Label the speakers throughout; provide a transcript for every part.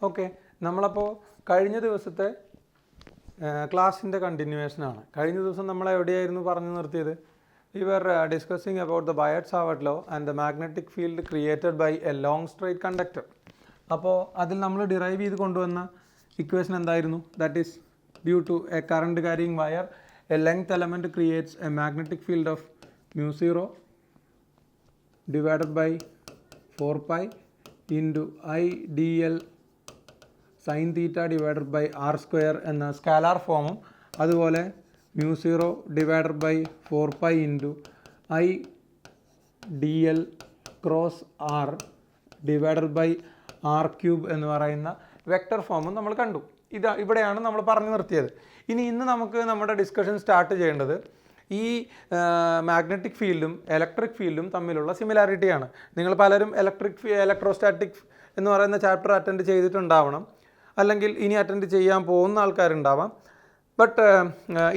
Speaker 1: Okay, നമ്മളപ്പോൾ കഴിഞ്ഞ ദിവസത്തെ ക്ലാസ്സിൻ്റെ കണ്ടിന്യൂവേഷനാണ്. കഴിഞ്ഞ ദിവസം നമ്മൾ എവിടെയായിരുന്നു പറഞ്ഞു നിർത്തിയത്? We were discussing about the Biot Savart law and the magnetic field created by a long straight conductor. അപ്പോൾ അതിൽ നമ്മൾ ഡിറൈവ് ചെയ്ത് കൊണ്ടുവന്ന ഇക്വേഷൻ എന്തായിരുന്നു? That is due to a current carrying wire a length element creates a magnetic field of μ0 divided by 4π into I D L sine theta divided by R square എന്ന scalar ഫോമും, അതുപോലെ μ0 divided by 4π into I D L cross R divided by R cube എന്ന് പറയുന്ന vector ഫോമും നമ്മൾ കണ്ടു. ഇവിടെയാണ് നമ്മൾ പറഞ്ഞു നിർത്തിയത്. ഇന്ന് നമുക്ക് നമ്മുടെ ഡിസ്കഷൻ സ്റ്റാർട്ട് ചെയ്യേണ്ടത് ഈ മാഗ്നറ്റിക് ഫീൽഡും ഇലക്ട്രിക് ഫീൽഡും തമ്മിലുള്ള സിമിലാരിറ്റിയാണ്. നിങ്ങൾ പലരും ഇലക്ട്രോസ്റ്റാറ്റിക് എന്ന് പറയുന്ന ചാപ്റ്റർ അറ്റൻഡ് ചെയ്തിട്ടുണ്ടാവണം, അല്ലെങ്കിൽ ഇനി അറ്റൻഡ് ചെയ്യാൻ പോകുന്ന ആൾക്കാരുണ്ടാവാം. ബട്ട്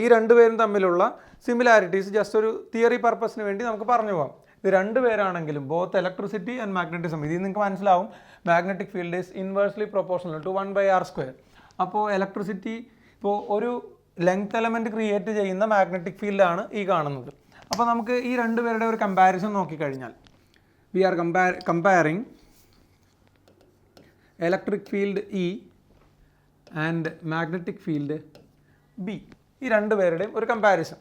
Speaker 1: ഈ രണ്ടുപേരും തമ്മിലുള്ള സിമിലാരിറ്റീസ് ജസ്റ്റ് ഒരു തിയറി പർപ്പസിന് വേണ്ടി നമുക്ക് പറഞ്ഞു പോകാം. ഇത് രണ്ടുപേരാണെങ്കിലും ബോത്ത് ഇലക്ട്രിസിറ്റി ആൻഡ് മാഗ്നറ്റിസം, ഇതിൽ നിങ്ങൾക്ക് മനസ്സിലാവും magnetic field is inversely proportional to 1/r². അപ്പോൾ ഇലക്ട്രിസിറ്റി ഇപ്പോൾ ഒരു ലെങ്ത് എലമെൻറ്റ് ക്രിയേറ്റ് ചെയ്യുന്ന മാഗ്നറ്റിക് ഫീൽഡാണ് ഈ കാണുന്നത്. അപ്പോൾ നമുക്ക് ഈ രണ്ടുപേരുടെ ഒരു കമ്പാരിസൺ നോക്കിക്കഴിഞ്ഞാൽ, we are comparing electric field E and magnetic field B. ഈ രണ്ടുപേരുടെയും ഒരു കമ്പാരിസൺ.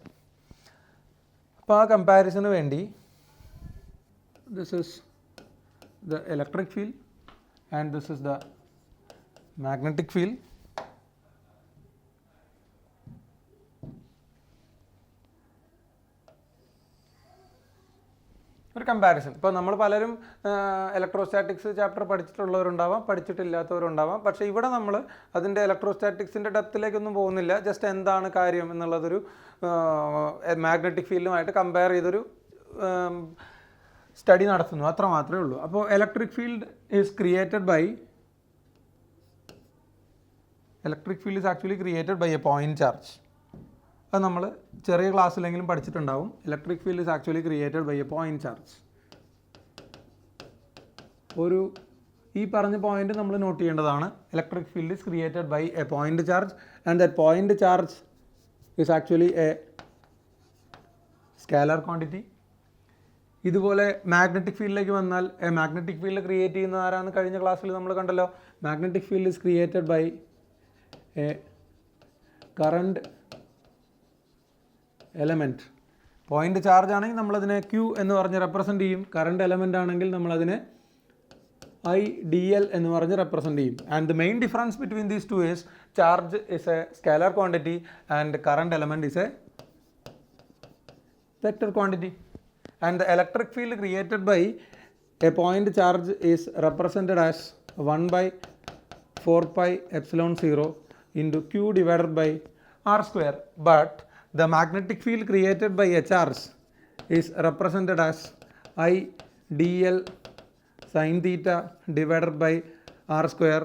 Speaker 1: അപ്പോൾ ആ കമ്പാരിസന് വേണ്ടി this is the electric field and this is the magnetic field. ഒരു കമ്പാരിസൺ. ഇപ്പോൾ നമ്മൾ പലരും ഇലക്ട്രോസ്റ്റാറ്റിക്സ് ചാപ്റ്റർ പഠിച്ചിട്ടുള്ളവരുണ്ടാവാം, പഠിച്ചിട്ടില്ലാത്തവരുണ്ടാവാം. പക്ഷേ ഇവിടെ നമ്മൾ അതിൻ്റെ ഇലക്ട്രോസ്റ്റാറ്റിക്സിൻ്റെ ഡെപ്തിലേക്കൊന്നും പോകുന്നില്ല. ജസ്റ്റ് എന്താണ് കാര്യം എന്നുള്ളതൊരു മാഗ്നറ്റിക് ഫീൽഡുമായിട്ട് കമ്പയർ ചെയ്തൊരു സ്റ്റഡി നടത്തുന്നു, അത്ര മാത്രമേ ഉള്ളൂ. അപ്പോൾ electric field is actually created by a point charge. അത് നമ്മൾ ചെറിയ ക്ലാസ്സിലെങ്കിലും പഠിച്ചിട്ടുണ്ടാവും. Electric field is actually created by a point charge. ഈ പറഞ്ഞ പോയിന്റ് നമ്മൾ നോട്ട് ചെയ്യേണ്ടതാണ്. Electric field is created by a point charge and that point charge is actually a scalar quantity. ഇതുപോലെ മാഗ്നറ്റിക് ഫീൽഡിലേക്ക് വന്നാൽ മാഗ്നറ്റിക് ഫീൽഡ് ക്രിയേറ്റ് ചെയ്യുന്നത് ആരാന്ന് കഴിഞ്ഞ ക്ലാസ്സിൽ നമ്മൾ കണ്ടല്ലോ. Magnetic field is created by a current element. Point charge ആണെങ്കിൽ നമ്മളതിനെ Q എന്ന് പറഞ്ഞ് റെപ്രസെൻ്റ് ചെയ്യും. കറണ്ട് എലമെൻ്റ് ആണെങ്കിൽ നമ്മളതിനെ IdL എന്ന് പറഞ്ഞ് റെപ്രസെൻ്റ് ചെയ്യും. And the main difference between these two is charge is a scalar quantity and current element is a vector quantity. And the electric field created by a point charge is represented as 1/4πε0 into Q divided by r². But the magnetic field created by a charge is represented as I dl sin theta divided by r².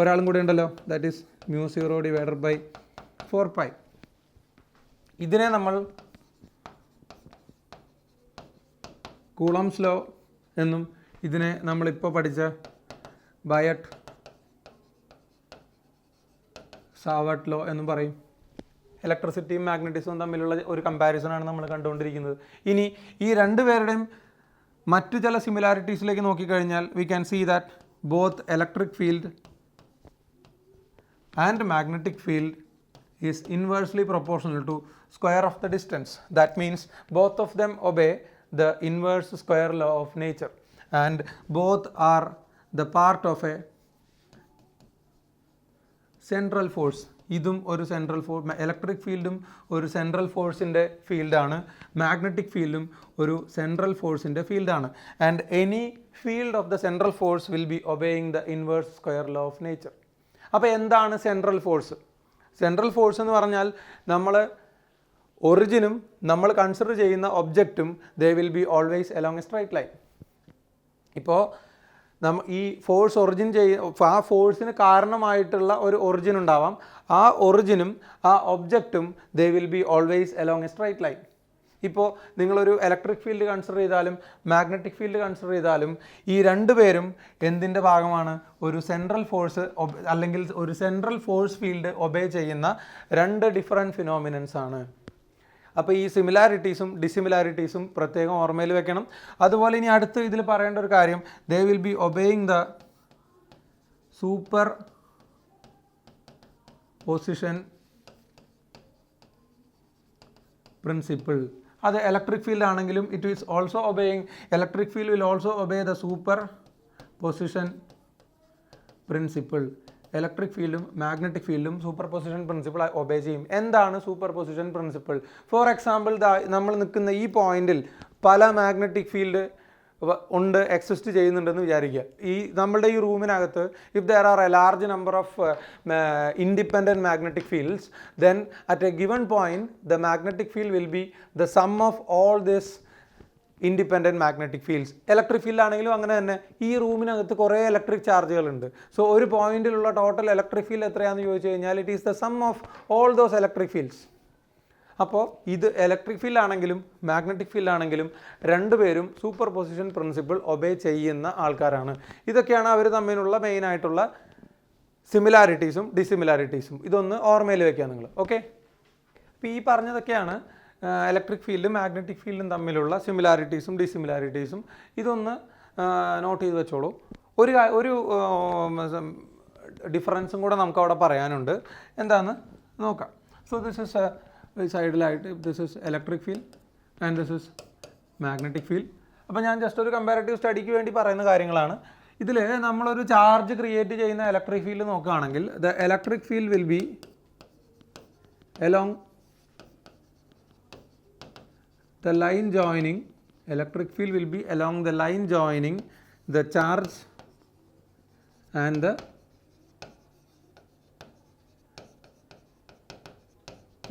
Speaker 1: ഒരാളും കൂടി ഉണ്ടല്ലോ, that is μ0 divided by 4π. ഇതിനെ നമ്മൾ Coulomb's law എന്നും ഇതിനെ നമ്മളിപ്പോൾ പഠിച്ച ബയറ്റ്-സാവർട്ട് law എന്നും പറയും. ഇലക്ട്രിസിറ്റിയും മാഗ്നറ്റിസവും തമ്മിലുള്ള ഒരു കമ്പാരിസണാണ് നമ്മൾ കണ്ടുകൊണ്ടിരിക്കുന്നത്. ഇനി ഈ രണ്ടുപേരുടെയും മറ്റു ചില സിമിലാരിറ്റീസിലേക്ക് നോക്കിക്കഴിഞ്ഞാൽ we can see that both electric field and magnetic field is inversely proportional to square of the distance. That means both of them obey the inverse square law of nature and both are the part of a central force. ഇതും ഒരു central force, electric ഫീൽഡും ഒരു central ഫോഴ്സിൻ്റെ ഫീൽഡാണ്, magnetic ഫീൽഡും ഒരു central ഫോഴ്സിൻ്റെ ഫീൽഡാണ്. And any field of the central force will be obeying the inverse square law of nature. അപ്പോൾ എന്താണ് സെൻട്രൽ ഫോഴ്സ്? സെൻട്രൽ ഫോഴ്സ് എന്ന് പറഞ്ഞാൽ നമ്മൾ ഒറിജിനും നമ്മൾ കൺസിഡർ ചെയ്യുന്ന ഒബ്ജക്റ്റും they will be always along a straight line. ഇപ്പോൾ ഈ ഫോഴ്സ് ഒറിജിൻ ആ ഫോഴ്സിന് കാരണമായിട്ടുള്ള ഒരു ഒറിജിൻ ഉണ്ടാവാം. ആ ഒറിജിനും ആ ഒബ്ജക്റ്റും they will be always along a straight line. ഇപ്പോൾ നിങ്ങളൊരു ഇലക്ട്രിക് ഫീൽഡ് കൺസിഡർ ചെയ്താലും മാഗ്നറ്റിക് ഫീൽഡ് കൺസിഡർ ചെയ്താലും ഈ രണ്ടുപേരും എന്തിൻ്റെ ഭാഗമാണ്? ഒരു സെൻട്രൽ ഫോഴ്സ് അല്ലെങ്കിൽ ഒരു സെൻട്രൽ ഫോഴ്സ് ഫീൽഡ് ഒബേ ചെയ്യുന്ന രണ്ട് ഡിഫറെൻറ്റ് ഫിനോമിനൻസ് ആണ്. അപ്പോൾ ഈ സിമിലാരിറ്റീസും ഡിസിമിലാരിറ്റീസും പ്രത്യേകം ഓർമ്മയിൽ വെക്കണം. അതുപോലെ ഇനി അടുത്ത് ഇതിൽ പറയേണ്ട ഒരു കാര്യം, ദേ will B obeying the super position principle. അത് ഇലക്ട്രിക് ഫീൽഡ് ആണെങ്കിലും it is also obeying, electric field will also obey the super position principle. Electric ഫീൽഡും മാഗ്നറ്റിക് ഫീൽഡും സൂപ്പർ പൊസിഷൻ പ്രിൻസിപ്പിൾ ഒബേ ചെയ്യും. എന്താണ് super position principle? For example നമ്മൾ നിൽക്കുന്ന ഈ പോയിന്റിൽ പല മാഗ്നറ്റിക് ഫീൽഡ് ഉണ്ട്, എക്സിസ്റ്റ് ചെയ്യുന്നുണ്ടെന്ന് വിചാരിക്കുക. നമ്മളുടെ ഈ റൂമിനകത്ത് if there are a large number of independent magnetic fields, then at a given point the magnetic field will be the sum of all this independent magnetic fields. Electric field ആണെങ്കിലും അങ്ങനെ തന്നെ ഈ റൂമിനകത്ത് കുറേ ഇലക്ട്രിക് ചാർജുകളുണ്ട്. സോ ഒരു പോയിന്റിലുള്ള total electric field എത്രയാണെന്ന് ചോദിച്ചു കഴിഞ്ഞാൽ it is the sum of all those electric fields. അപ്പോൾ ഇത് ഇലക്ട്രിക് ഫീൽഡ് ആണെങ്കിലും മാഗ്നറ്റിക് ഫീൽഡ് ആണെങ്കിലും രണ്ടുപേരും സൂപ്പർ പൊസിഷൻ പ്രിൻസിപ്പിൾ ഒബേ ചെയ്യുന്ന ആൾക്കാരാണ്. ഇതൊക്കെയാണ് അവർ തമ്മിലുള്ള മെയിനായിട്ടുള്ള സിമിലാരിറ്റീസും ഡിസിമിലാരിറ്റീസും. ഇതൊന്ന് ഓർമ്മയിൽ വെക്കുക നിങ്ങൾ. ഓക്കെ, അപ്പോൾ ഈ പറഞ്ഞതൊക്കെയാണ് ഇലക്ട്രിക് ഫീൽഡും മാഗ്നറ്റിക് ഫീൽഡും തമ്മിലുള്ള സിമിലാരിറ്റീസും ഡിസിമിലാരിറ്റീസും. ഇതൊന്ന് നോട്ട് ചെയ്ത് വെച്ചോളൂ. ഒരു ഡിഫറൻസും കൂടെ നമുക്ക് അവിടെ പറയാനുണ്ട്. എന്താണെന്ന് നോക്കാം. സോ ദിസ് ഇസ് സൈഡിലായിട്ട് this is electric field and this is magnetic field. അപ്പോൾ ഞാൻ ജസ്റ്റ് ഒരു കമ്പാരിറ്റീവ് സ്റ്റഡിക്ക് വേണ്ടി പറയുന്ന കാര്യങ്ങളാണ്. ഇതിൽ നമ്മളൊരു ചാർജ് ക്രിയേറ്റ് ചെയ്യുന്ന ഇലക്ട്രിക് ഫീൽഡ് നോക്കുകയാണെങ്കിൽ the electric field will B along the line joining, electric field will be along the line joining the charge and the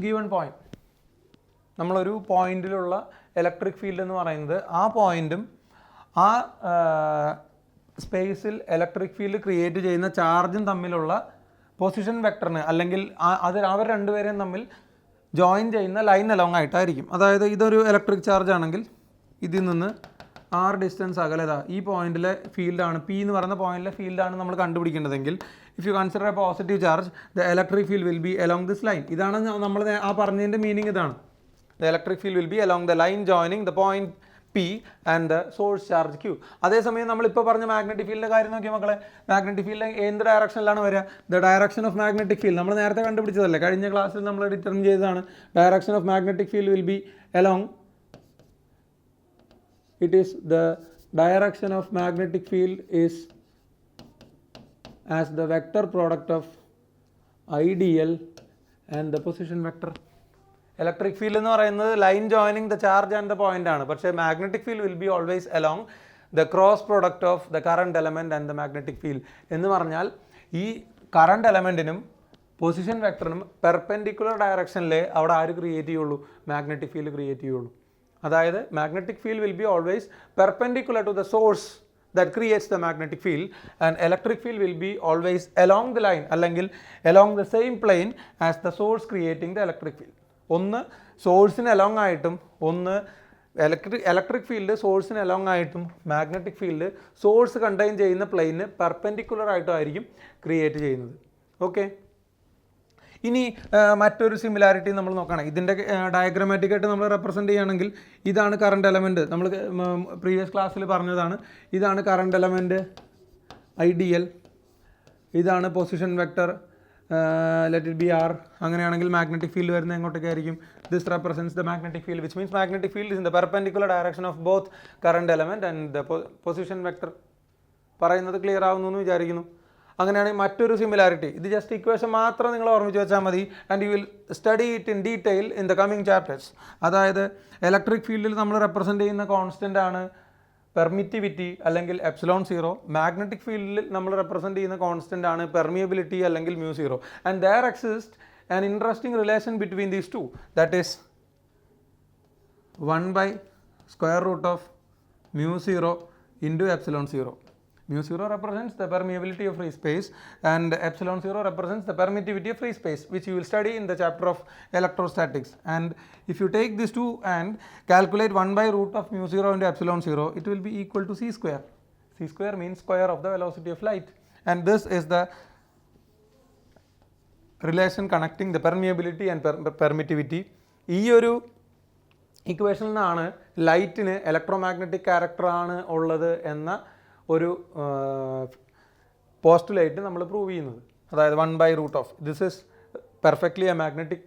Speaker 1: given point. നമ്മളൊരു പോയിന്റിലുള്ള ഇലക്ട്രിക് ഫീൽഡ് എന്ന് പറയുന്നത് ആ പോയിന്റും ആ സ്പേസിൽ ഇലക്ട്രിക് ഫീൽഡ് ക്രിയേറ്റ് ചെയ്യുന്ന ചാർജും തമ്മിലുള്ള പൊസിഷൻ വെക്ടറിന് അല്ലെങ്കിൽ അവർ രണ്ടുപേരെയും തമ്മിൽ ജോയിൻ ചെയ്യുന്ന ലൈൻ അലോങ് ആയിട്ടായിരിക്കും. അതായത് ഇതൊരു ഇലക്ട്രിക് ചാർജ് ആണെങ്കിൽ ഇതിൽ നിന്ന് ആർ ഡിസ്റ്റൻസ് അകലത ഈ പോയിന്റിലെ ഫീൽഡാണ്, പി എന്ന് പറയുന്ന പോയിന്റിലെ ഫീൽഡാണ് നമ്മൾ കണ്ടുപിടിക്കേണ്ടതെങ്കിൽ if you consider a positive charge the electric field will be along this line. ഇതാണ് നമ്മൾ ആ പറഞ്ഞതിൻ്റെ മീനിങ്. ഇതാണ് the electric field will be along the line joining the point P and the source charge Q. അതേസമയം നമ്മളിപ്പോൾ പറഞ്ഞ magnetic ഫീൽഡിൻ്റെ കാര്യം നോക്കിയാൽ മക്കളെ, മാഗ്നറ്റിക് ഫീൽഡ് എന്ത് ഡയറക്ഷനിലാണ് വരിക? The direction of magnetic field നമ്മൾ നേരത്തെ കണ്ടുപിടിച്ചതല്ലേ, കഴിഞ്ഞ ക്ലാസ്സിൽ നമ്മൾ ഡിറ്റർമിൻ ചെയ്തതാണ്. Direction of magnetic field will be along, it is the direction of magnetic field is as the vector product of IDL and the position vector. Electric field എന്ന് പറയുന്നത് line joining the charge and the point ആണ്. പക്ഷേ magnetic field will be always along the cross product of the current element and the magnetic field. എന്ന് പറഞ്ഞാൽ ഈ current എലമെൻറ്റിനും position വെക്ടറിനും perpendicular ഡയറക്ഷനിലേ അവിടെ ആര് ക്രിയേറ്റ് ചെയ്യുള്ളൂ? മാഗ്നറ്റിക് ഫീൽഡ് ക്രിയേറ്റ് ചെയ്യുള്ളൂ. അതായത് magnetic field will be always perpendicular to the source that creates the magnetic field and electric field will be always along the line അല്ലെങ്കിൽ along the same plane as the source creating the electric field. ഒന്ന് സോഴ്സിന് along ആയിട്ടും ഒന്ന് electric field സോഴ്സിന് along ആയിട്ടും magnetic field source contain ചെയ്യുന്ന പ്ലെയിന് perpendicular ആയിട്ടും ആയിരിക്കും ക്രിയേറ്റ് ചെയ്യുന്നത്. ഓക്കെ, ഇനി മറ്റൊരു സിമിലാരിറ്റി നമ്മൾ നോക്കണം. ഇതിൻ്റെ ഡയഗ്രമാറ്റിക് ആയിട്ട് നമ്മൾ റെപ്രസെൻറ്റ് ചെയ്യുകയാണെങ്കിൽ ഇതാണ് കറണ്ട് എലമെൻറ്റ്. നമ്മൾ പ്രീവിയസ് ക്ലാസ്സിൽ പറഞ്ഞതാണ്. ഇതാണ് കറണ്ട് എലമെൻറ്റ് IDL, ഇതാണ് position vector let it be R. അങ്ങനെയാണെങ്കിൽ മാഗ്നറ്റിക് ഫീൽഡ് വരുന്നത് എങ്ങോട്ടേക്കായിരിക്കും? This represents the magnetic field which means magnetic field is in the perpendicular direction of both current element and the position vector. പറയുന്നത് clear ആവുന്നു എന്ന് വിചാരിക്കുന്നു. അങ്ങനെയാണെങ്കിൽ മറ്റൊരു similarity, ഇത് ജസ്റ്റ് ഇക്വേഷൻ മാത്രം നിങ്ങൾ ഓർമ്മിച്ച് വെച്ചാൽ മതി and you will study it in detail in the coming chapters. അതായത് ഇലക്ട്രിക് ഫീൽഡിൽ നമ്മൾ റെപ്രസെൻറ്റ് ചെയ്യുന്ന കോൺസ്റ്റൻ്റ് ആണ് പെർമിറ്റിവിറ്റി അല്ലെങ്കിൽ ε0. മാഗ്നറ്റിക് ഫീൽഡിൽ നമ്മൾ റെപ്രസെൻറ്റ് ചെയ്യുന്ന കോൺസ്റ്റൻ്റ് ആണ് പെർമിയബിലിറ്റി അല്ലെങ്കിൽ μ0. And there exist an interesting relation between these two, that is 1/√μ0 into ε0. Mu 0 represents the permeability of free space and epsilon 0 represents the permittivity of free space, which you will study in the chapter of electrostatics. And if you take these two and calculate 1 by root of mu 0 into epsilon 0, it will be equal to c square. C square means square of the velocity of light. And this is the relation connecting the permeability and permittivity. ഈ ഒരു ഇക്വേഷനിൽ നിന്നാണ് ലൈറ്റിന് electromagnetic ക്യാരക്ടറാണ് ഉള്ളത് എന്ന ഒരു postulate നമ്മൾ prove ചെയ്യുന്നത്. അതായത് 1 by root of this is perfectly A magnetic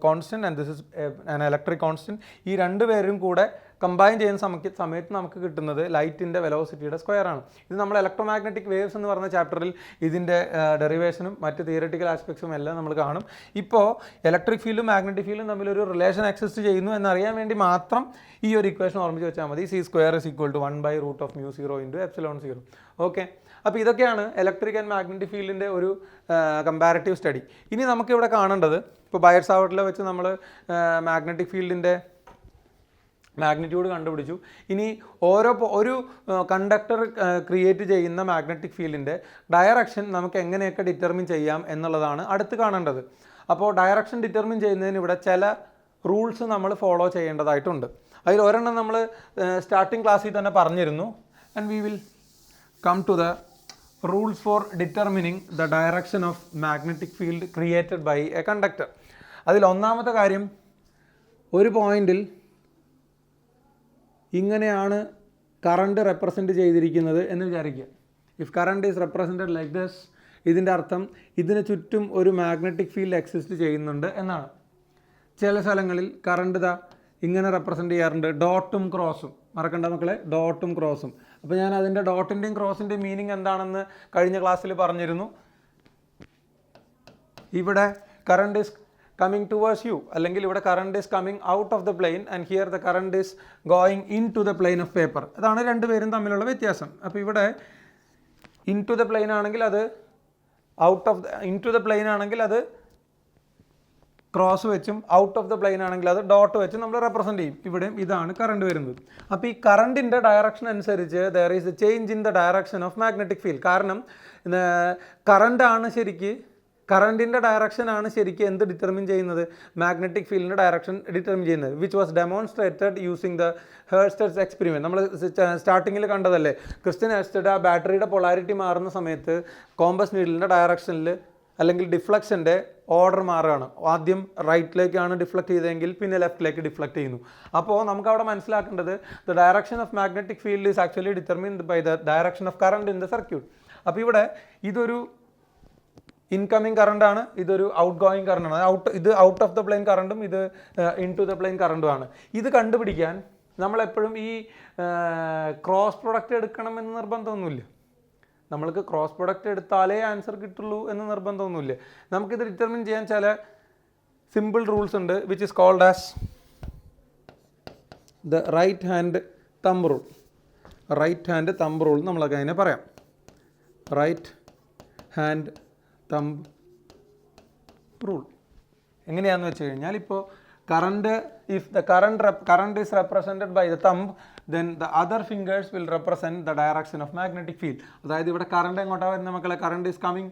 Speaker 1: constant and this is an electric constant. ഈ രണ്ട് പേരും കൂടെ കമ്പൈൻ ചെയ്യുന്ന സമയത്ത് നമുക്ക് കിട്ടുന്നത് ലൈറ്റിൻ്റെ വെലോസിറ്റിയുടെ സ്ക്വയർ ആണ്. ഇത് നമ്മൾ ഇലക്ട്രോമാഗ്നറ്റിക് വേവ്സ് എന്ന് പറഞ്ഞ ചാപ്റ്ററിൽ ഇതിൻ്റെ ഡെറിവേഷനും മറ്റ് തിയററ്റിക്കൽ ആസ്പെക്ട്സും എല്ലാം നമ്മൾ കാണും. ഇപ്പോൾ ഇലക്ട്രിക് ഫീൽഡും മാഗ്നറ്റിക് ഫീൽഡും തമ്മിലൊരു റിലേഷൻ എക്സിസ്റ്റ് ചെയ്യുന്നു എന്നറിയാൻ വേണ്ടി മാത്രം ഈ ഒരു ഇക്വേഷൻ ഓർമ്മിച്ച് വെച്ചാൽ മതി. C square is equal to 1 by root of mu 0 into epsilon 0. Okay, അപ്പോൾ ഇതൊക്കെയാണ് ഇലക്ട്രിക് ആൻഡ് മാഗ്നറ്റിക് ഫീൽഡിൻ്റെ ഒരു കമ്പാരിറ്റീവ് സ്റ്റഡി. ഇനി നമുക്കിവിടെ കാണേണ്ടത്, ഇപ്പോൾ ബയർ-സാവർട്ടിൽ വെച്ച് നമ്മൾ മാഗ്നറ്റിക് ഫീൽഡിൻ്റെ മാഗ്നിറ്റ്യൂഡ് കണ്ടുപിടിച്ചു. ഇനി ഒരു കണ്ടക്ടർ ക്രിയേറ്റ് ചെയ്യുന്ന മാഗ്നറ്റിക് ഫീൽഡിൻ്റെ ഡയറക്ഷൻ നമുക്ക് എങ്ങനെയൊക്കെ ഡിറ്റർമിൻ ചെയ്യാം എന്നുള്ളതാണ് അടുത്ത് കാണേണ്ടത്. അപ്പോൾ ഡയറക്ഷൻ ഡിറ്റർമിൻ ചെയ്യുന്നതിന് ഇവിടെ ചില റൂൾസ് നമ്മൾ ഫോളോ ചെയ്യേണ്ടതായിട്ടുണ്ട്. അതിൽ ഒരെണ്ണം നമ്മൾ സ്റ്റാർട്ടിംഗ് ക്ലാസ്സിൽ തന്നെ പറഞ്ഞിരുന്നു. And we will come to the rules for determining the direction of magnetic field created by a conductor. അതിൽ ഒന്നാമത്തെ കാര്യം, ഒരു പോയിന്റിൽ ഇങ്ങനെയാണ് കറണ്ട് റെപ്രസെൻറ്റ് ചെയ്തിരിക്കുന്നത് എന്ന് വിചാരിക്കുക. If current is represented like this, ഇതിൻ്റെ അർത്ഥം ഇതിന് ചുറ്റും ഒരു മാഗ്നറ്റിക് ഫീൽഡ് എക്സിസ്റ്റ് ചെയ്യുന്നുണ്ട് എന്നാണ്. ചില സ്ഥലങ്ങളിൽ കറണ്ട് ഇങ്ങനെ റെപ്രസെൻറ്റ് ചെയ്യാറുണ്ട്, ഡോട്ടും ക്രോസും. മറക്കണ്ട മക്കളെ, ഡോട്ടും ക്രോസും. അപ്പോൾ ഞാൻ അതിൻ്റെ ഡോട്ടിൻ്റെയും ക്രോസിൻ്റെയും മീനിങ് എന്താണെന്ന് കഴിഞ്ഞ ക്ലാസ്സിൽ പറഞ്ഞിരുന്നു. ഇവിടെ current is coming towards you, അല്ലെങ്കിൽ ഇവിടെ current is coming out of the plane and here the current is going into the plane of paper. അതാണ് രണ്ടുപേരും തമ്മിലുള്ള വ്യത്യാസം. അപ്പോൾ ഇവിടെ into the plane ആണെങ്കിൽ അത് into the plane ആണെങ്കിൽ അത് ക്രോസ് വെച്ചും ഔട്ട് ഓഫ് ദ പ്ലെയിൻ ആണെങ്കിൽ അത് ഡോട്ട് വെച്ചും നമ്മൾ റെപ്രസെൻറ്റ് ചെയ്യും. ഇവിടെയും ഇതാണ് കറണ്ട് വരുന്നത്. അപ്പോൾ ഈ കറണ്ടിൻ്റെ ഡയറക്ഷൻ അനുസരിച്ച് there is a change in the direction of magnetic field. കാരണം കറണ്ടിൻ്റെ ഡയറക്ഷനാണ് ശരിക്കും എന്ത് ഡിറ്റർമിൻ ചെയ്യുന്നത്, മാഗ്നറ്റിക് ഫീൽഡിൻ്റെ ഡയറക്ഷൻ ഡിറ്റർമിൻ ചെയ്യുന്നത്, which was demonstrated using the Oersted's experiment. നമ്മൾ സ്റ്റാർട്ടിങ്ങിൽ കണ്ടതല്ലേ, ക്രിസ്റ്റ്യൻ ഹേഴ്സ്റ്റഡ് ആ ബാറ്ററിയുടെ പൊളാരിറ്റി മാറുന്ന സമയത്ത് കോമ്പസ് നീഡിലിൻ്റെ ഡയറക്ഷനിൽ അല്ലെങ്കിൽ ഡിഫ്ലക്ഷൻ്റെ ഓർഡർ മാറുകയാണ്. ആദ്യം റൈറ്റിലേക്കാണ് ഡിഫ്ലക്ട് ചെയ്തതെങ്കിൽ പിന്നെ ലെഫ്റ്റിലേക്ക് ഡിഫ്ലക്ട് ചെയ്യുന്നു. അപ്പോൾ നമുക്കവിടെ മനസ്സിലാക്കേണ്ടത് the direction of magnetic field is actually determined by the direction of current in the circuit. അപ്പോൾ ഇവിടെ ഇതൊരു ഇൻകമ്മിങ് കറണ്ടാണ്, ഇതൊരു ഔട്ട് ഗോയിങ് കറണ്ടാണ്. ഇത് ഔട്ട് ഓഫ് ദ പ്ലെയിൻ കറണ്ടും ഇത് ഇൻ ടു ദ പ്ലെയിൻ കറണ്ടുമാണ്. ഇത് കണ്ടുപിടിക്കാൻ നമ്മളെപ്പോഴും ഈ ക്രോസ് പ്രൊഡക്റ്റ് എടുക്കണമെന്ന് നിർബന്ധമൊന്നുമില്ല. നമ്മൾക്ക് ക്രോസ് പ്രൊഡക്റ്റ് എടുത്താലേ ആൻസർ കിട്ടുള്ളൂ എന്ന് നിർബന്ധമൊന്നുമില്ല. നമുക്കിത് ഡിറ്റർമിൻ ചെയ്യാൻ ചില സിമ്പിൾ റൂൾസ് ഉണ്ട്, which is called as the right hand thumb rule. Right hand thumb rule നമ്മളൊക്കെ അതിനെ പറയാം. റൈറ്റ് ഹാൻഡ് തമ്പ് റൂൾ എങ്ങനെയാണെന്ന് വെച്ച് കഴിഞ്ഞാൽ, ഇപ്പോൾ current, if the current is represented by the thumb, then the other fingers will represent the direction of magnetic field. അതായത് ഇവിടെ current എങ്ങോട്ടാണ് വരുന്നത് മക്കളെ, current is coming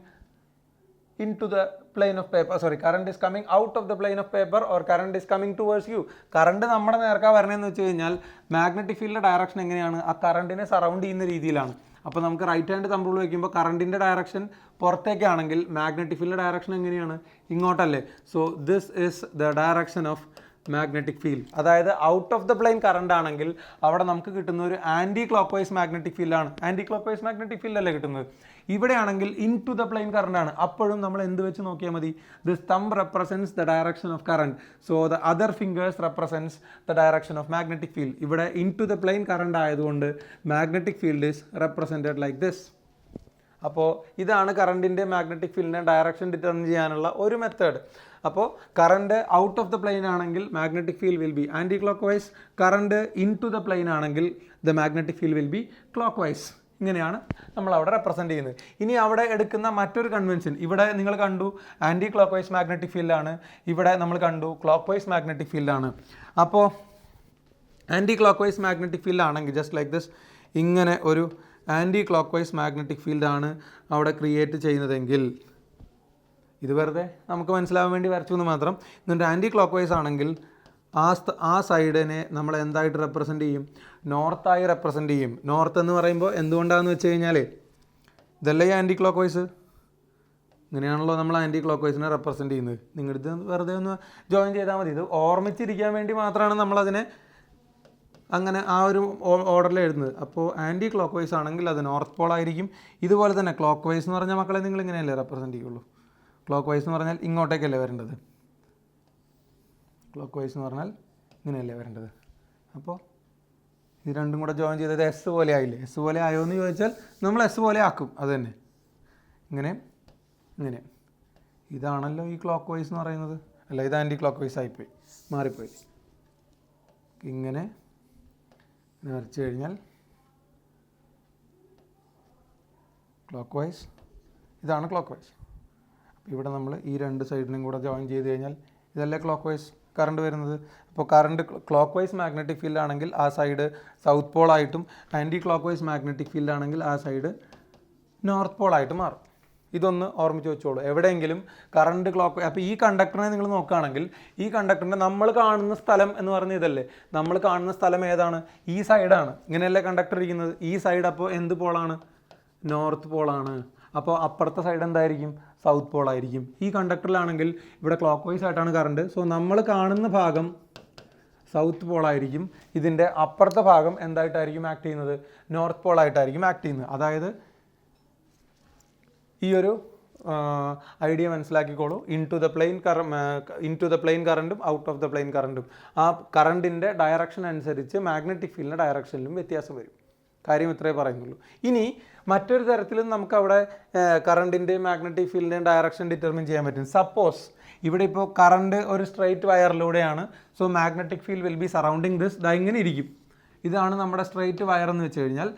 Speaker 1: into the plane of paper, current is coming out of the plane of paper or current is coming towards you. Current നമ്മുടെ നേർക്കാ വരണമെന്ന് വെച്ച് കഴിഞ്ഞാൽ magnetic ഫീൽഡിൻ്റെ ഡയറക്ഷൻ എങ്ങനെയാണ്, ആ കറണ്ടിനെ സറൗണ്ട് ചെയ്യുന്ന രീതിയിലാണ്. അപ്പോൾ നമുക്ക് റൈറ്റ് ഹാൻഡ് തമ്പ് റൂൾ വയ്ക്കുമ്പോൾ കറണ്ടിൻ്റെ ഡയറക്ഷൻ പുറത്തേക്കാണെങ്കിൽ മാഗ്നറ്റിക് ഫീൽഡിൻ്റെ ഡയറക്ഷൻ എങ്ങനെയാണ്, ഇങ്ങോട്ടല്ലേ. So this is the direction of magnetic field. അതായത് out of the plane current ആണെങ്കിൽ അവിടെ നമുക്ക് കിട്ടുന്ന ഒരു ആൻറ്റി ക്ലോക്ക് വൈസ് മാഗ്നറ്റിക് ഫീൽഡാണ്. ആൻറ്റി ക്ലോക്ക് വൈസ് മാഗ്നറ്റിക് ഫീൽഡല്ലേ കിട്ടുന്നത്. ഇവിടെയാണെങ്കിൽ ഇൻ ടു ദ പ്ലെയിൻ കറണ്ടാണ്. അപ്പോഴും നമ്മൾ എന്ത് വെച്ച് നോക്കിയാൽ മതി, this thumb represents the direction of current, so the other fingers represents the direction of magnetic field. ഇവിടെ into the plane current ആയതുകൊണ്ട് magnetic field is represented like this. അപ്പോൾ ഇതാണ് കറണ്ടിൻ്റെ മാഗ്നറ്റിക് ഫീൽഡിൻ്റെ ഡയറക്ഷൻ ഡിറ്റർമിൻ ചെയ്യാനുള്ള ഒരു method. അപ്പോൾ current out of the plane ആണെങ്കിൽ magnetic field will be anti clock vice, current into the plane ആണെങ്കിൽ the magnetic field will be clockwise. ഇങ്ങനെയാണ് നമ്മൾ അവിടെ റെപ്രസെൻറ്റ് ചെയ്യുന്നത്. ഇനി അവിടെ എടുക്കുന്ന മറ്റൊരു കൺവെൻഷൻ, ഇവിടെ നിങ്ങൾ കണ്ടു ആൻറ്റി ക്ലോക്ക് വൈസ് മാഗ്നറ്റിക് ഫീൽഡാണ്, ഇവിടെ നമ്മൾ കണ്ടു ക്ലോക്ക് വൈസ് മാഗ്നറ്റിക് ഫീൽഡാണ്. അപ്പോൾ anti clock vice magnetic field ആണെങ്കിൽ ജസ്റ്റ് ലൈക്ക് ദിസ്, ഇങ്ങനെ ഒരു ആൻറ്റി ക്ലോക്ക് വൈസ് മാഗ്നറ്റിക് ഫീൽഡാണ് അവിടെ ക്രിയേറ്റ് ചെയ്യുന്നതെങ്കിൽ, ഇത് വെറുതെ നമുക്ക് മനസ്സിലാവാൻ വേണ്ടി വരച്ചു എന്ന് മാത്രം. എന്നിട്ട് ആൻറ്റി ക്ലോക്ക് വൈസ് ആണെങ്കിൽ ആ സൈഡിനെ നമ്മൾ എന്തായിട്ട് റെപ്രസെൻ്റ് ചെയ്യും? നോർത്തായി റെപ്രസെൻ്റ് ചെയ്യും. നോർത്ത് എന്ന് പറയുമ്പോൾ എന്തുകൊണ്ടാണെന്ന് വെച്ച് കഴിഞ്ഞാൽ ഇതല്ലേ ഈ ആൻറ്റി ക്ലോക്ക് വൈസ്, ഇങ്ങനെയാണല്ലോ നമ്മൾ ആൻറ്റി ക്ലോക്ക് വൈസിനെ റെപ്രസെൻ്റ് ചെയ്യുന്നത്. നിങ്ങളിത് വെറുതെ ഒന്ന് ജോയിൻ ചെയ്താൽ മതി. ഇത് ഓർമ്മിച്ചിരിക്കാൻ വേണ്ടി മാത്രമാണ് നമ്മളതിനെ അങ്ങനെ ആ ഒരു ഓർഡറിൽ എഴുതുന്നത്. അപ്പോൾ ആൻറ്റി ക്ലോക്ക് വൈസ് ആണെങ്കിൽ അത് നോർത്ത് പോൾ ആയിരിക്കും. ഇതുപോലെ തന്നെ ക്ലോക്ക് വൈസ് എന്ന് പറഞ്ഞാൽ മക്കളെ നിങ്ങൾ ഇങ്ങനെയല്ലേ റെപ്രസെൻ്റ് ചെയ്യുള്ളൂ. ക്ലോക്ക് വൈസ് എന്ന് പറഞ്ഞാൽ ഇങ്ങോട്ടേക്കല്ലേ വരേണ്ടത്. ക്ലോക്ക് വൈസ് എന്ന് പറഞ്ഞാൽ ഇങ്ങനെയല്ലേ വരേണ്ടത്. അപ്പോൾ ഇത് രണ്ടും കൂടെ ജോയിൻ ചെയ്തത് എസ് പോലെ ആയില്ലേ? എസ് പോലെ ആയോ എന്ന് ചോദിച്ചാൽ നമ്മൾ എസ് പോലെ ആക്കും. അത് തന്നെ ഇങ്ങനെ ഇങ്ങനെ. ഇതാണല്ലോ ഈ ക്ലോക്ക് വൈസ് എന്ന് പറയുന്നത്. അല്ല, ഇത് ആൻറ്റി ക്ലോക്ക് വൈസ് ആയിപ്പോയി, മാറിപ്പോയി. ഇങ്ങനെ വരച്ച് കഴിഞ്ഞാൽ ക്ലോക്ക് വൈസ്, ഇതാണ് ക്ലോക്ക് വൈസ്. അപ്പോൾ ഇവിടെ നമ്മൾ ഈ രണ്ട് സൈഡിനും കൂടെ ജോയിൻ ചെയ്ത് കഴിഞ്ഞാൽ ഇതല്ലേ ക്ലോക്ക് വൈസ് കറണ്ട് വരുന്നത്. അപ്പോൾ current clock vice magnetic field ആണെങ്കിൽ ആ സൈഡ് സൗത്ത് പോളായിട്ടും anti clock vice magnetic field ആണെങ്കിൽ ആ സൈഡ് നോർത്ത് പോളായിട്ട് മാറും. ഇതൊന്ന് ഓർമ്മിച്ച് വെച്ചോളൂ. എവിടെയെങ്കിലും കറണ്ട് ക്ലോക്ക്, അപ്പോൾ ഈ കണ്ടക്ടറിനെ നിങ്ങൾ നോക്കുകയാണെങ്കിൽ ഈ കണ്ടക്ടറിൻ്റെ നമ്മൾ കാണുന്ന സ്ഥലം എന്ന് പറഞ്ഞ ഇതല്ലേ, നമ്മൾ കാണുന്ന സ്ഥലം ഏതാണ്? ഈ സൈഡാണ്. ഇങ്ങനെയല്ലേ കണ്ടക്ടർ ഇരിക്കുന്നത്. ഈ സൈഡ് അപ്പോൾ എന്ത് പോളാണ്? നോർത്ത് പോളാണ്. അപ്പോൾ അപ്പുറത്തെ സൈഡ് എന്തായിരിക്കും? സൗത്ത് പോളായിരിക്കും. ഈ കണ്ടക്ടറിലാണെങ്കിൽ ഇവിടെ ക്ലോക്ക് വൈസ് ആയിട്ടാണ് കറണ്ട്. സോ നമ്മൾ കാണുന്ന ഭാഗം സൗത്ത് പോളായിരിക്കും. ഇതിൻ്റെ അപ്പുറത്തെ ഭാഗം എന്തായിട്ടായിരിക്കും ആക്ട് ചെയ്യുന്നത്? നോർത്ത് പോളായിട്ടായിരിക്കും ആക്ട് ചെയ്യുന്നത്. അതായത് ഈ ഒരു ഐഡിയ മനസ്സിലാക്കിക്കോളൂ. ഇൻ ടു ദ പ്ലെയിൻ കറണ്ടും ഔട്ട് ഓഫ് ദ പ്ലെയിൻ കറണ്ടും ആ കറണ്ടിൻ്റെ ഡയറക്ഷൻ അനുസരിച്ച് മാഗ്നറ്റിക് ഫീൽഡിൻ്റെ ഡയറക്ഷനിലും വ്യത്യാസം വരും. കാര്യം ഇത്രേ പറയുന്നുള്ളൂ. ഇനി മറ്റൊരു തരത്തിലും നമുക്കവിടെ കറണ്ടിൻ്റെയും മാഗ്നറ്റിക് ഫീൽഡിൻ്റെയും ഡയറക്ഷൻ ഡിറ്റർമിൻ ചെയ്യാൻ പറ്റും. സപ്പോസ് ഇവിടെ ഇപ്പോൾ കറണ്ട് ഒരു സ്ട്രെയിറ്റ് വയറിലൂടെയാണ്. So magnetic field will be surrounding this. ഇങ്ങനെ ഇരിക്കും. ഇതാണ് നമ്മുടെ സ്ട്രെയിറ്റ് വയർ എന്ന് വെച്ച് കഴിഞ്ഞാൽ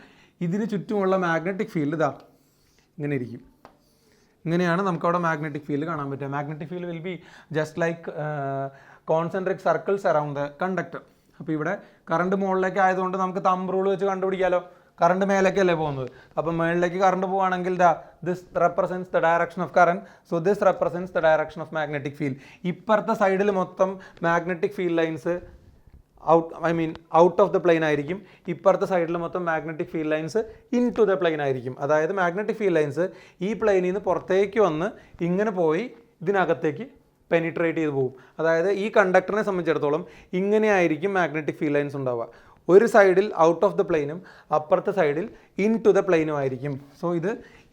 Speaker 1: ഇതിന് ചുറ്റുമുള്ള മാഗ്നറ്റിക് ഫീൽഡ് ഇങ്ങനെ ഇരിക്കും. ഇങ്ങനെയാണ് നമുക്കവിടെ മാഗ്നറ്റിക് ഫീൽഡ് കാണാൻ പറ്റുക. Magnetic field will B just like concentric circles around the conductor. അപ്പോൾ ഇവിടെ കറണ്ട് മുകളിലേക്ക് ആയതുകൊണ്ട് നമുക്ക് തമ്പ് റൂൾ വെച്ച് കണ്ടുപിടിക്കാമല്ലോ. കറണ്ട് മേലേക്കല്ലേ പോകുന്നത്. അപ്പോൾ മുകളിലേക്ക് കറണ്ട് പോവുകയാണെങ്കിൽ this represents the direction of current. So this represents the direction of magnetic field. ഇപ്പുറത്തെ സൈഡിൽ മൊത്തം magnetic field lines out of the plane ആയിരിക്കും. ഇപ്പുറത്തെ സൈഡിൽ മൊത്തം magnetic field lines into the plane ആയിരിക്കും. അതായത് മാഗ്നറ്റിക് ഫീൽഡ് ലൈൻസ് ഈ പ്ലെയിനിൽ നിന്ന് പുറത്തേക്ക് വന്ന് ഇങ്ങനെ പോയി ഇതിനകത്തേക്ക് പെനിട്രേറ്റ് ചെയ്ത് പോകും. അതായത് ഈ കണ്ടക്ടറിനെ സംബന്ധിച്ചിടത്തോളം ഇങ്ങനെയായിരിക്കും മാഗ്നറ്റിക് ഫീൽഡ് ലൈൻസ് ഉണ്ടാവുക. ഒരു സൈഡിൽ ഔട്ട് ഓഫ് ദ പ്ലെയിനും അപ്പുറത്തെ സൈഡിൽ ഇൻ ടു ദ പ്ലെയിനും ആയിരിക്കും. സോ ഇത്